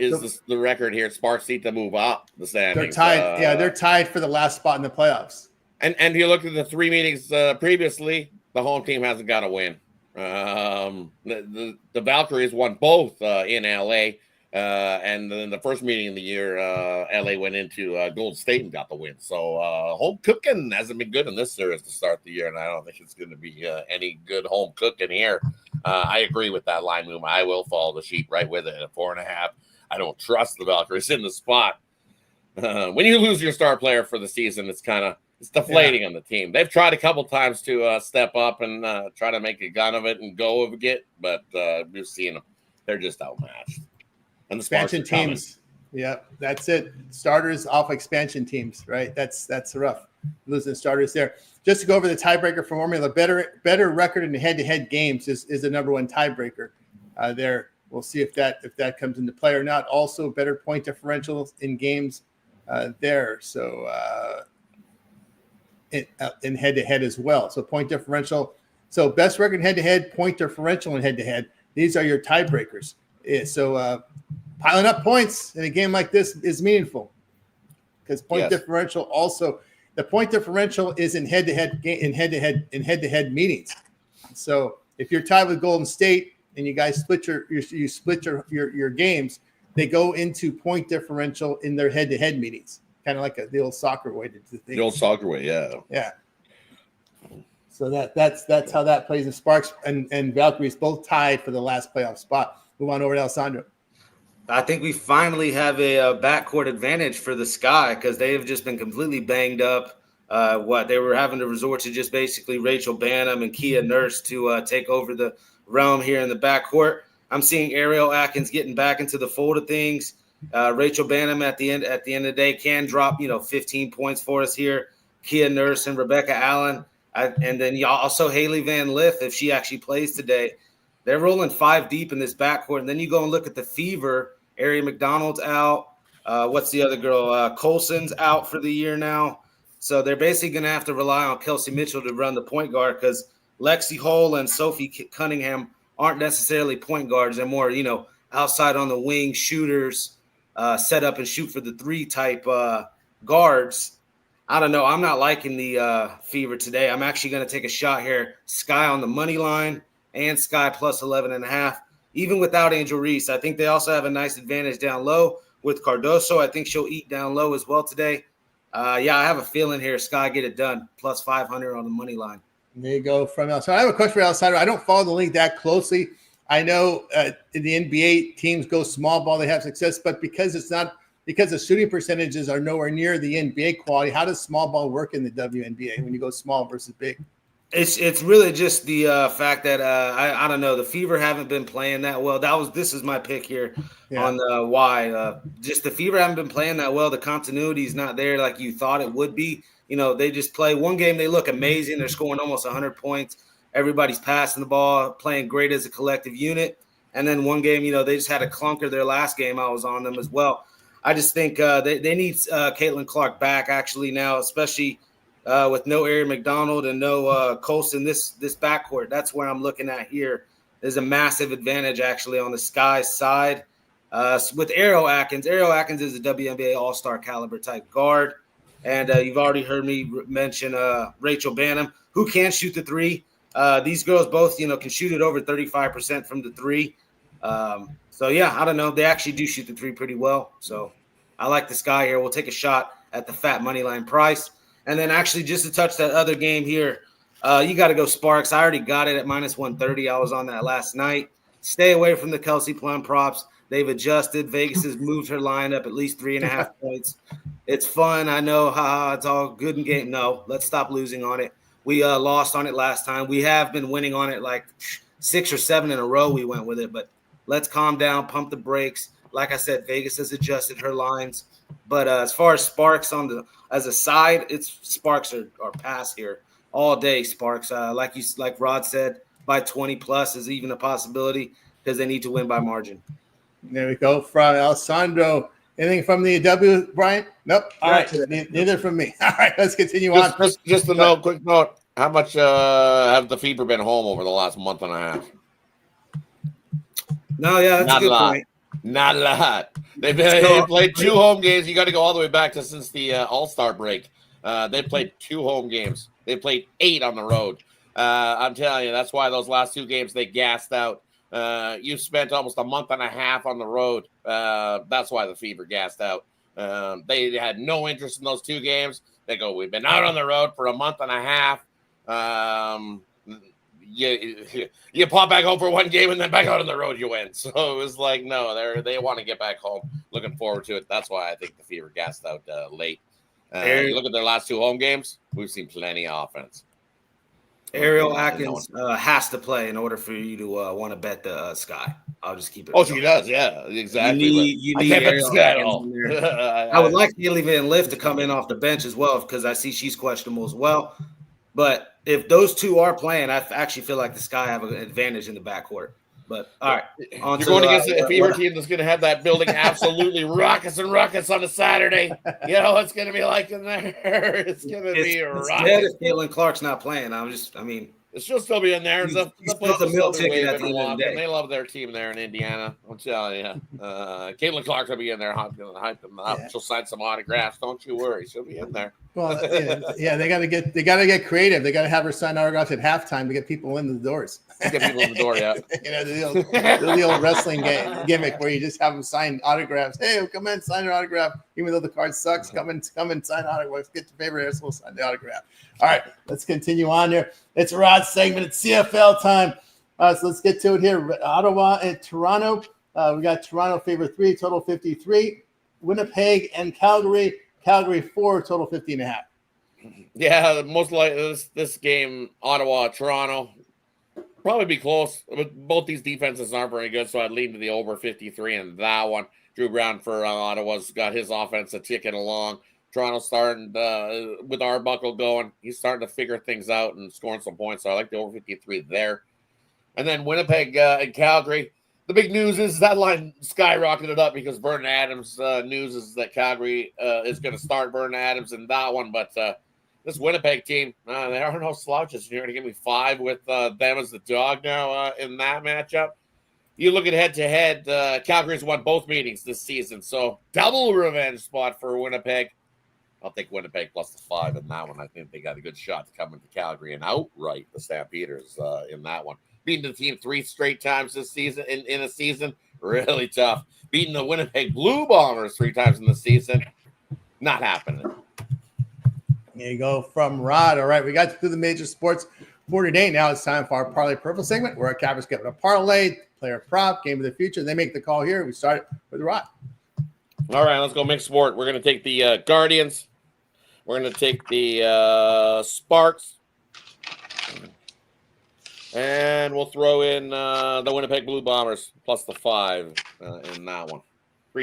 is the record here. Sparks need to move up the standings. They're tied. They're tied for the last spot in the playoffs. And you look at the 3 meetings previously, the home team hasn't got to win. The Valkyries won both in LA. And then the first meeting of the year, LA went into Golden State and got the win. So home cooking hasn't been good in this series to start the year, and I don't think it's going to be any good home cooking here. I agree with that line move. I will follow the sheep right with it at 4.5. I don't trust the Valkyries in the spot. When you lose your star player for the season, it's deflating on the team. They've tried a couple times to step up and try to make a gun of it and go of it, but we've seen them. They're just outmatched. And the expansion teams. Yeah, that's it. Starters off expansion teams, right? That's rough. Losing starters there. Just to go over the tiebreaker formula, better record in the head-to-head games is the number 1 tiebreaker. There, we'll see if that comes into play or not. Also, better point differentials in games there. So in head-to-head as well. So point differential. So best record in head-to-head, point differential in head-to-head. These are your tiebreakers. So piling up points in a game like this is meaningful because point differential also. The point differential is in head-to-head meetings. So if you're tied with Golden State and you guys split your games, they go into point differential in their head-to-head meetings, kind of like the old soccer way to do things. The old soccer way, yeah. Yeah. So that's how that plays. And Sparks and Valkyries both tied for the last playoff spot. Move on over to Alessandro. I think we finally have a backcourt advantage for the Sky because they have just been completely banged up. They were having to resort to just basically Rachel Banham and Kia Nurse to take over the realm here in the backcourt. I'm seeing Ariel Atkins getting back into the fold of things. Rachel Banham at the end of the day can drop 15 points for us here. Kia Nurse and Rebecca Allen, and then also Haley Van Lith if she actually plays today. They're rolling 5 deep in this backcourt, and then you go and look at the Fever. Ari McDonald's out. What's the other girl? Colson's out for the year now. So they're basically going to have to rely on Kelsey Mitchell to run the point guard because Lexi Hull and Sophie Cunningham aren't necessarily point guards. They're more, outside on the wing shooters, set up and shoot for the 3 type guards. I don't know. I'm not liking the Fever today. I'm actually going to take a shot here. Sky on the money line and Sky plus 11.5. Even without Angel Reese, I think they also have a nice advantage down low with Cardoso. I think she'll eat down low as well today. I have a feeling here Sky get it done. Plus 500 on the money line. There you go from El. So I have a question for Alessandro. I don't follow the league that closely. I know in the NBA teams go small ball, they have success, but because the shooting percentages are nowhere near the NBA quality, how does small ball work in the WNBA when you go small versus big? It's really just the fact that I don't know, the Fever haven't been playing that well. This is my pick here on why. Just the Fever haven't been playing that well. The continuity is not there like you thought it would be. they just play one game. They look amazing. They're scoring almost 100 points. Everybody's passing the ball, playing great as a collective unit. And then one game, they just had a clunker their last game. I was on them as well. I just think they need Caitlin Clark back actually now, especially with no Aaron McDonald and no Colson, this backcourt. That's where I'm looking at here. There's a massive advantage actually on the Sky's side with Ariel Atkins. Ariel Atkins is a WNBA All-Star caliber type guard. And you've already heard me mention Rachel Banham, who can shoot the three. These girls both, can shoot it over 35% from the three. So, yeah, I don't know. They actually do shoot the three pretty well. So I like this guy here. We'll take a shot at the fat money line price. And then actually just to touch that other game here, you got to go Sparks. I already got it at minus 130. I was on that last night. Stay away from the Kelsey Plum props. They've adjusted. Vegas has moved her line up at least 3.5 points. It's fun. I know it's all good and game. No, let's stop losing on it. We lost on it last time. We have been winning on it like 6 or 7 in a row we went with it. But let's calm down, pump the brakes. Like I said, Vegas has adjusted her lines. But as far as Sparks as a side, it's Sparks are pass here all day. Sparks, like Rod said, by 20 plus is even a possibility because they need to win by margin. There we go from Alessandro. Anything from the W, Brian? Nope. All right. Neither from me. All right. Let's continue on. Just a note, quick note. How much have the Fever been home over the last month and a half? No, yeah, that's a good point. Not a lot. They played 2 home games. You got to go all the way back to since the All-Star break. They played 2 home games. They played 8 on the road. I'm telling you, that's why those last 2 games they gassed out. You spent almost a month and a half on the road. That's why the Fever gassed out. They had no interest in those 2 games. They go, we've been out on the road for a month and a half. You pop back home for 1 game and then back out on the road you win. So it was like, no, they want to get back home. Looking forward to it. That's why I think the Fever gassed out late. You look at their last 2 home games, we've seen plenty of offense. Ariel Atkins has to play in order for you to want to bet the Sky. I'll just keep it. Oh, she does. Yeah, exactly. You need Ariel Atkins in there. I would like Haley Van Lift to come in off the bench as well because I see she's questionable as well. But if those 2 are playing, I actually feel like the Sky have an advantage in the backcourt. But all right, you're going against a Fever team that's going to have that building absolutely rockets on a Saturday. It's going to be like in there. It's going to be rockets. If Caitlin Clark's not playing, she'll still be in there. The meal ticket at the end of the day. They love their team there in Indiana. I'm telling you, Caitlin Clark will be in there, hype them up. Yeah. She'll sign some autographs. Don't you worry, she'll be in there. Well, yeah, they got to get creative. They got to have her sign autographs at halftime to get people into the doors. Get people in the door, yeah. The old wrestling gimmick where you just have them sign autographs. Hey, come in, sign an autograph. Even though the card sucks, come in, sign autographs. Get your favorite wrestler, sign the autograph. All right, let's continue on here. It's a Rod segment. It's CFL time. So let's get to it here. Ottawa and Toronto. We got Toronto favor 3, total 53. Winnipeg and Calgary. Calgary 4, total 50.5. Yeah, most likely this game, Ottawa, Toronto. Probably be close. But both these defenses aren't very good, so I'd lean to the over 53 in that one. Drew Brown for Ottawa's got his offense ticking along. Toronto starting with Arbuckle going. He's starting to figure things out and scoring some points. So I like the over 53 there. And then Winnipeg and Calgary. The big news is that line skyrocketed up because Vernon Adams news is that Calgary is going to start Vernon Adams in that one. But this Winnipeg team, they are no slouches. You're going to give me 5 with them as the dog now in that matchup. You look at head-to-head, Calgary's won both meetings this season. So double revenge spot for Winnipeg. I'll take Winnipeg plus the 5 in that one. I think they got a good shot to come into Calgary and outright the Stampeders in that one. Beating the team 3 straight times this season in a season, really tough. Beating the Winnipeg Blue Bombers 3 times in the season, not happening. There you go from Rod. All right, we got through the major sports for today. Now it's time for our Parlay Purple segment where our cappers get a parlay, player prop, game of the future. They make the call here. We start with Rod. All right, let's go mixed sport. We're going to take the Guardians. We're going to take the Sparks. And we'll throw in the Winnipeg Blue Bombers plus the 5 in that one.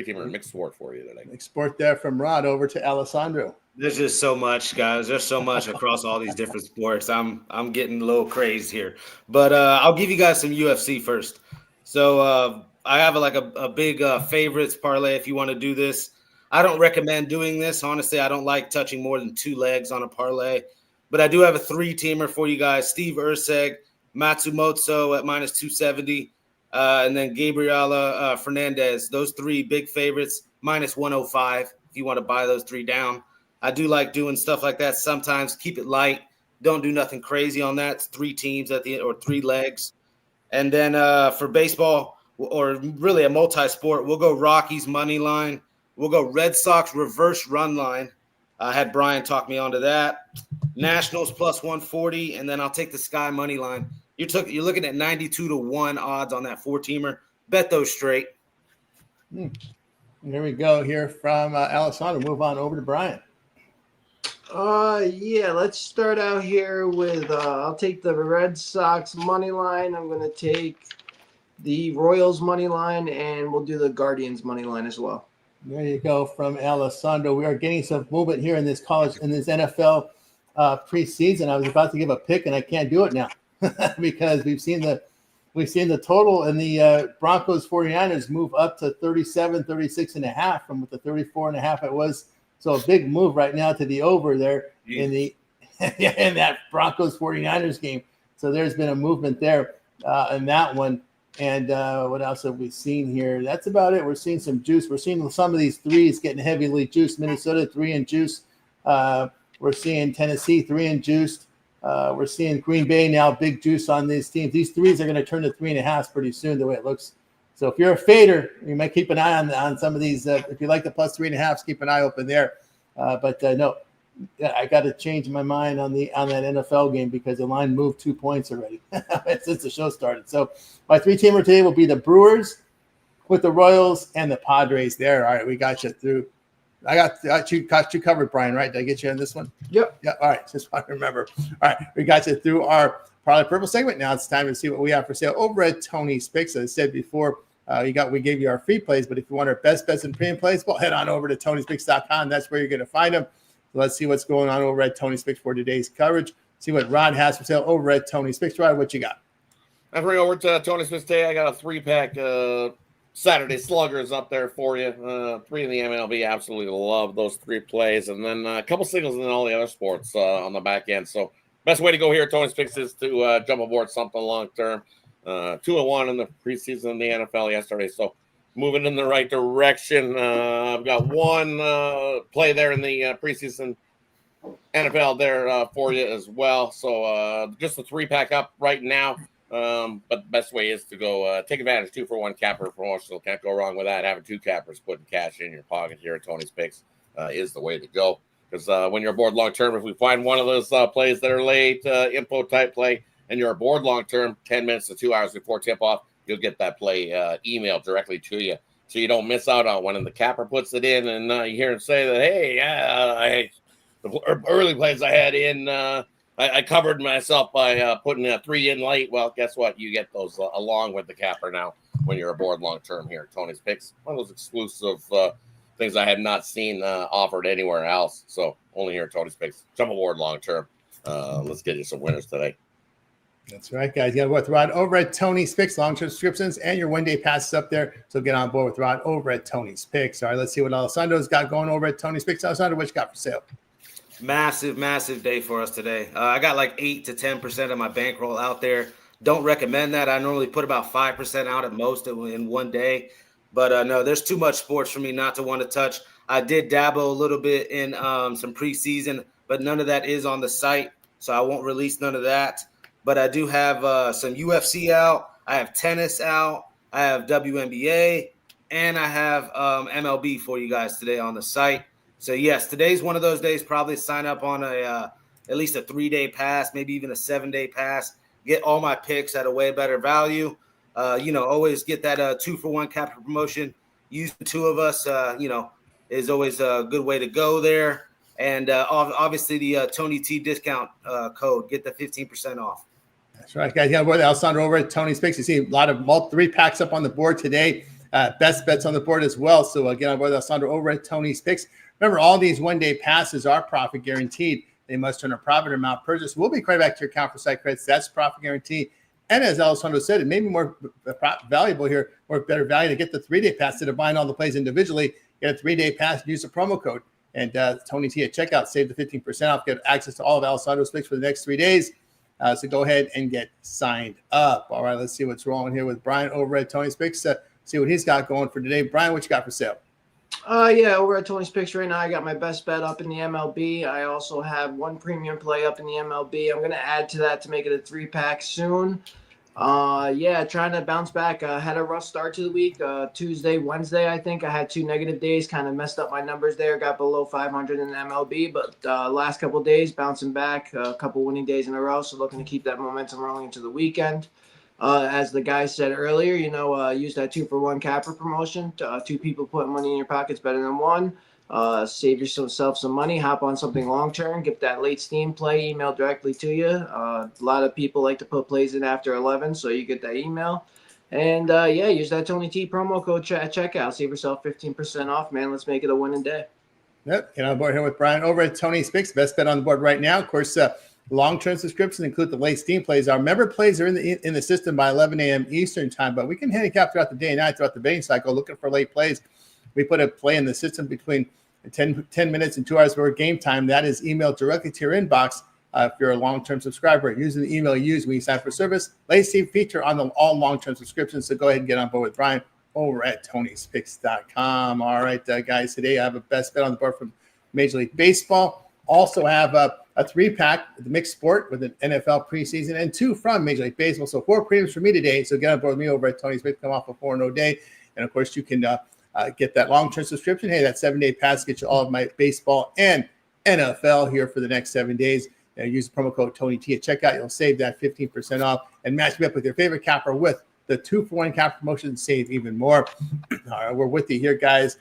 three-teamer mixed sport for you today. Mixed sport there from Rod over to Alessandro. There's just so much, guys. There's so much across all these different sports. I'm getting a little crazed here, but I'll give you guys some UFC first. So I have a big favorites parlay. If you want to do this, I don't recommend doing this. Honestly, I don't like touching more than 2 legs on a parlay, but I do have a 3-teamer for you guys. Steve Urseg, Matsumoto at minus 270, and then Gabriela Fernandez. Those 3 big favorites, minus 105. If you want to buy those 3 down. I do like doing stuff like that sometimes. Keep it light. Don't do nothing crazy on that. It's 3 teams at the end, or 3 legs. And then for baseball, or really a multi-sport, we'll go Rockies money line. We'll go Red Sox reverse run line. I had Brian talk me onto that. Nationals plus 140, and then I'll take the Sky money line. You're looking at 92-1 odds on that 4-teamer. Bet those straight. There we go here from Alessandro. Move on over to Brian. Yeah, let's start out here with I'll take the Red Sox money line. I'm going to take the Royals money line, and we'll do the Guardians money line as well. There you go from Alessandro. We are getting some movement here in this NFL preseason. I was about to give a pick, and I can't do it now because we've seen the total in the Broncos 49ers move up to 36.5 from the 34.5 it was. So a big move right now to the over there in that Broncos 49ers game. So there's been a movement there in that one. And what else have we seen here? That's about it. We're seeing some juice. We're seeing some of these threes getting heavily juiced. Minnesota 3 and juice. We're seeing Tennessee 3 and juiced. We're seeing Green Bay now big juice on these teams. These threes are going to turn to 3.5 pretty soon the way it looks. So if you're a fader, you might keep an eye on some of these. If you like the plus 3.5, keep an eye open there. But no, I got to change my mind on that NFL game because the line moved 2 points already since the show started. So my 3-teamer today will be the Brewers with the Royals and the Padres there. All right, we got you through. I got you covered, Brian, right? Did I get you on this one? Yep. Yeah. All right. Just want to remember. All right. We got you through our Parlay Purple segment. Now it's time to see what we have for sale over at Tony's Picks. As I said before, we gave you our free plays, but if you want our best bets and premium plays, well, head on over to Tony'sPicks.com. That's where you're going to find them. So let's see what's going on over at Tony's Picks for today's coverage. See what Rod has for sale over at Tony's Picks. Rod, what you got? I bring over to Tony's Picks today. I got a 3-pack Saturday sluggers up there for you. 3 in the MLB. Absolutely love those 3 plays. And then a couple singles in all the other sports on the back end. So best way to go here at Tony's Picks is to jump aboard something long-term. 2-1 in the preseason in the NFL yesterday. So moving in the right direction. I've got one play there in the preseason NFL there for you as well. So just a 3-pack up right now. But the best way is to go take advantage. 2-for-1 capper promotional. Can't go wrong with that. Having 2 cappers, putting cash in your pocket here at Tony's Picks is the way to go. Because when you're aboard long term, if we find one of those plays that are late, info type play, and you're aboard long term, 10 minutes to 2 hours before tip off, you'll get that play emailed directly to you, so you don't miss out on when the capper puts it in, and you hear him say that, hey, the early plays I had in. I covered myself by putting a 3 in late. Well, guess what? You get those along with the capper now when you're aboard long term here at Tony's Picks. One of those exclusive things I have not seen offered anywhere else. So only here at Tony's Picks. Jump aboard long term. Let's get you some winners today. That's right, guys. You got with Rod over at Tony's Picks, long-term subscriptions, and your one-day passes up there. So get on board with Rod over at Tony's Picks. All right, let's see what Alessandro's got going over at Tony's Picks. Alessandro, what you got for sale? Massive day for us today. I got like 8 to 10% of my bankroll out there. Don't recommend that. I normally put about 5% out at most in one day. But no, there's too much sports for me not to want to touch. I did dabble a little bit in some preseason, but none of that is on the site, so I won't release none of that. But I do have some UFC out. I have tennis out. I have WNBA, and I have MLB for you guys today on the site. So, yes, today's one of those days. Probably sign up on at least a 3-day pass, maybe even a 7-day pass. Get all my picks at a way better value. Always get that 2-for-1 capture promotion. Using 2 of us, is always a good way to go there. And obviously the Tony T discount code, get the 15% off. That's right, guys. You got with Alessandro over at Tony's Picks. You see a lot of 3 packs up on the board today. best bets on the board as well. So get on board with Alessandro over at Tony's Picks. Remember, all these one-day passes are profit guaranteed. They must earn a profit amount purchased. We'll be credited back to your account for site credits. That's profit guarantee. And as Alessandro said, it may be more valuable here, or better value to get the 3-day pass instead of buying all the plays individually. Get a 3-day pass and use the promo code. And Tony T at checkout, save the 15% off. Get access to all of Alessandro's picks for the next 3 days. So go ahead and get signed up. All right, let's see what's wrong here with Brian over at Tony's Picks. See what he's got going for today. Brian, what you got for sale? Yeah, over at Tony's Picks right now, I got my best bet up in the MLB. I also have one premium play up in the MLB. I'm going to add to that to make it a 3-pack soon. Trying to bounce back. Had a rough start to the week. Tuesday, Wednesday, I think I had 2 negative days. Kind of messed up my numbers there. Got below 500 in the MLB, but last couple of days bouncing back. A couple winning days in a row. So looking to keep that momentum rolling into the weekend. As the guy said earlier, use that 2-for-1 capper promotion. 2 people putting money in your pockets better than one. Save yourself some money, hop on something long-term, get that late steam play emailed directly to you. A lot of people like to put plays in after 11, so you get that email. And, use that Tony T promo code at checkout. Save yourself 15% off, man. Let's make it a winning day. Yep, get on board here with Brian over at Tony's Picks. Best bet on the board right now. Of course, long-term subscriptions include the late steam plays. Our member plays are in the system by 11 a.m. Eastern time, but we can handicap throughout the day and night throughout the betting cycle looking for late plays. We put a play in the system between 10 minutes and 2 hours before game time. That is emailed directly to your inbox if you're a long-term subscriber. Using the email you use when you sign up for service. Late steam feature on all long-term subscriptions. So go ahead and get on board with Brian over at Tony'sPicks.com. All right, guys, today I have a best bet on the board from Major League Baseball. Also have a 3-pack, the mixed sport with an NFL preseason, and 2 from Major League Baseball. So 4 premiums for me today. So get on board with me over at Tony's Picks. Come off a 4-0 day. And, of course, you can get that long-term subscription. Hey, that 7-day pass gets you all of my baseball and NFL here for the next 7 days. Use the promo code Tony T at checkout. You'll save that 15% off and match me up with your favorite capper with the 2-for-1 capper promotion and save even more. All right, we're with you here, guys,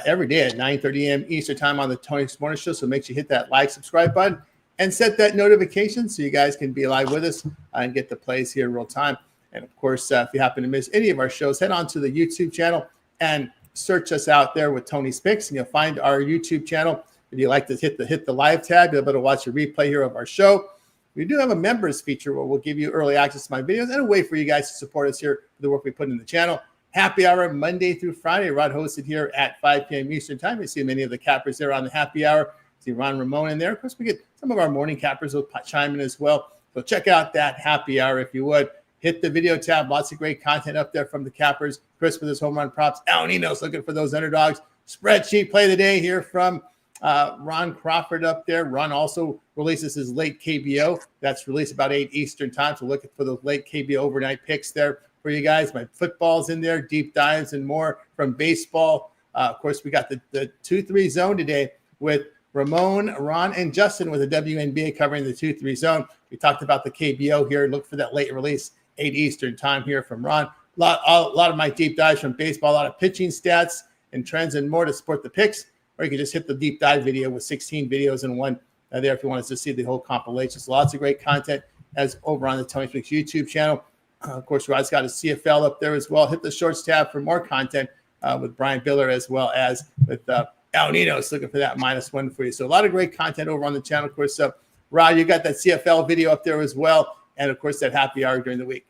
every day at 9:30 a.m. Eastern time on the Tony's Morning Show. So make sure you hit that like, subscribe button, and set that notification so you guys can be live with us and get the plays here in real time. And, of course, if you happen to miss any of our shows, head on to the YouTube channel and search us out there with Tony's Picks, and you'll find our YouTube channel. If you like to hit the live tab, you'll be able to watch a replay here of our show. We do have a members feature where we'll give you early access to my videos and a way for you guys to support us here for the work we put in the channel. Happy hour Monday through Friday. Rod hosted here at 5 p.m. Eastern time. You see many of the cappers there on the happy hour. See Ron Ramon in there. Of course, we get some of our morning cappers will chime in as well. So check out that happy hour if you would. Hit the video tab. Lots of great content up there from the cappers. Chris with his home run props. Al Nino's looking for those underdogs. Spreadsheet play of the day here from Ron Crawford up there. Ron also releases his late KBO. That's released about 8 Eastern time. So looking for those late KBO overnight picks there for you guys. My football's in there, deep dives and more from baseball. Of course, we got the 2-3 zone today with Ramon, Ron, and Justin with the WNBA covering the 2-3 zone. We talked about the KBO here. Look for that late release, 8 Eastern time here from Ron. A lot of my deep dives from baseball, a lot of pitching stats and trends and more to support the picks. Or you can just hit the deep dive video with 16 videos in one there if you want us to see the whole compilation. So lots of great content as over on the Tony Picks YouTube channel. Of course, Rod's got his CFL up there as well. Hit the shorts tab for more content with Brian Biller as well as with Al Nino's looking for that -1 for you. So a lot of great content over on the channel. Of course, Rod, you got that CFL video up there as well. And, of course, that happy hour during the week.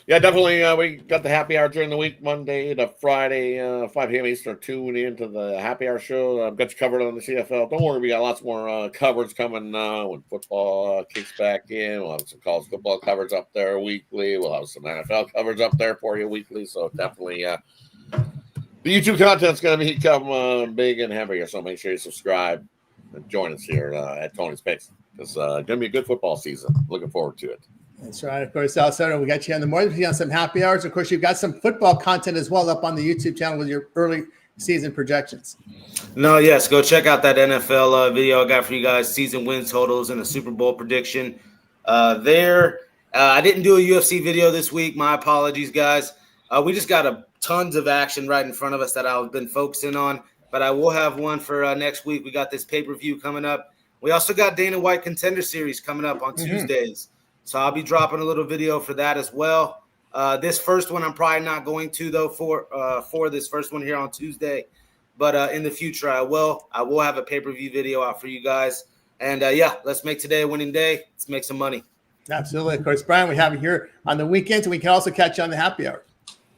Yeah, definitely. We got the happy hour during the week, Monday to Friday, 5 p.m. Eastern. Tune into the happy hour show. I've got you covered on the CFL. Don't worry, we got lots more coverage coming when football kicks back in. We'll have some college football coverage up there weekly. We'll have some NFL coverage up there for you weekly. So definitely the YouTube content's going to become big and heavier. So make sure you subscribe and join us here at Tony's Picks. It's going to be a good football season. Looking forward to it. That's right. Of course, Alessandro, we got you on the morning on some happy hours. Of course, you've got some football content as well up on the YouTube channel with your early season projections. Yes. Go check out that NFL video I got for you guys. Season win totals and a Super Bowl prediction there. I didn't do a UFC video this week. My apologies, guys. We just got tons of action right in front of us that I've been focusing on, but I will have one for next week. We got this pay-per-view coming up. We also got Dana White Contender Series coming up on Tuesdays. So I'll be dropping a little video for that as well. This first one I'm probably not going to though for this first one here on Tuesday, but in the future I will. I will have a pay-per-view video out for you guys. And yeah, let's make today a winning day. Let's make some money. Absolutely. Of course, Brian, we have you here on the weekends, and we can also catch you on the happy hour.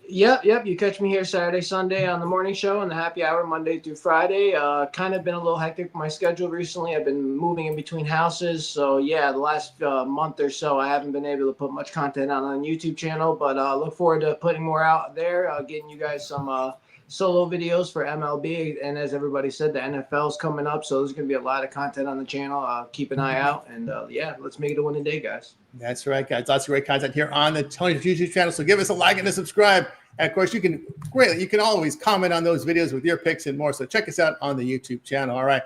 Yep. You catch me here Saturday, Sunday on the morning show and the happy hour Monday through Friday. Kind of been a little hectic with my schedule recently. I've been moving in between houses. So, yeah, the last month or so, I haven't been able to put much content out on the YouTube channel. But look forward to putting more out there, getting you guys some solo videos for MLB. And as everybody said, the NFL is coming up. So there's going to be a lot of content on the channel. Keep an eye out. And, yeah, let's make it a winning day, guys. That's right, guys. Lots of great content here on the Tony's YouTube channel. So give us a like and a subscribe. And of course, you can always comment on those videos with your picks and more. So check us out on the YouTube channel. All right.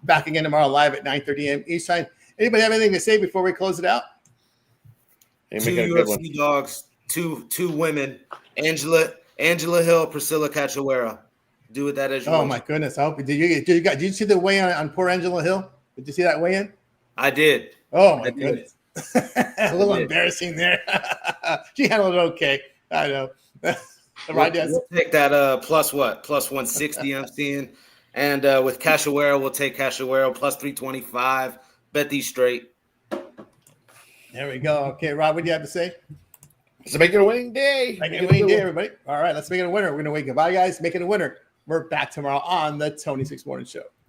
Back again tomorrow live at 9:30 a.m. East Side. Anybody have anything to say before we close it out? Hey, Two make it a good UFC dogs, two women, Angela Hill, Priscilla Cachoeira. Do with that as you Oh want. my goodness! I hope did you see the weigh-in on poor Angela Hill? Did you see that weigh-in? I did. Oh my goodness! A little embarrassing there. She handled it okay. I know. We'll take that plus 160 I'm seeing. And with Cachoeira, we'll take Cachoeira plus 325. Bet these straight. There we go. Okay, Rob, what do you have to say? So make it a winning day. Make it a winning day, everybody. All right, let's make it a winner. We're going to wait. Goodbye, guys. Make it a winner. We're back tomorrow on the Tony 6 Morning Show.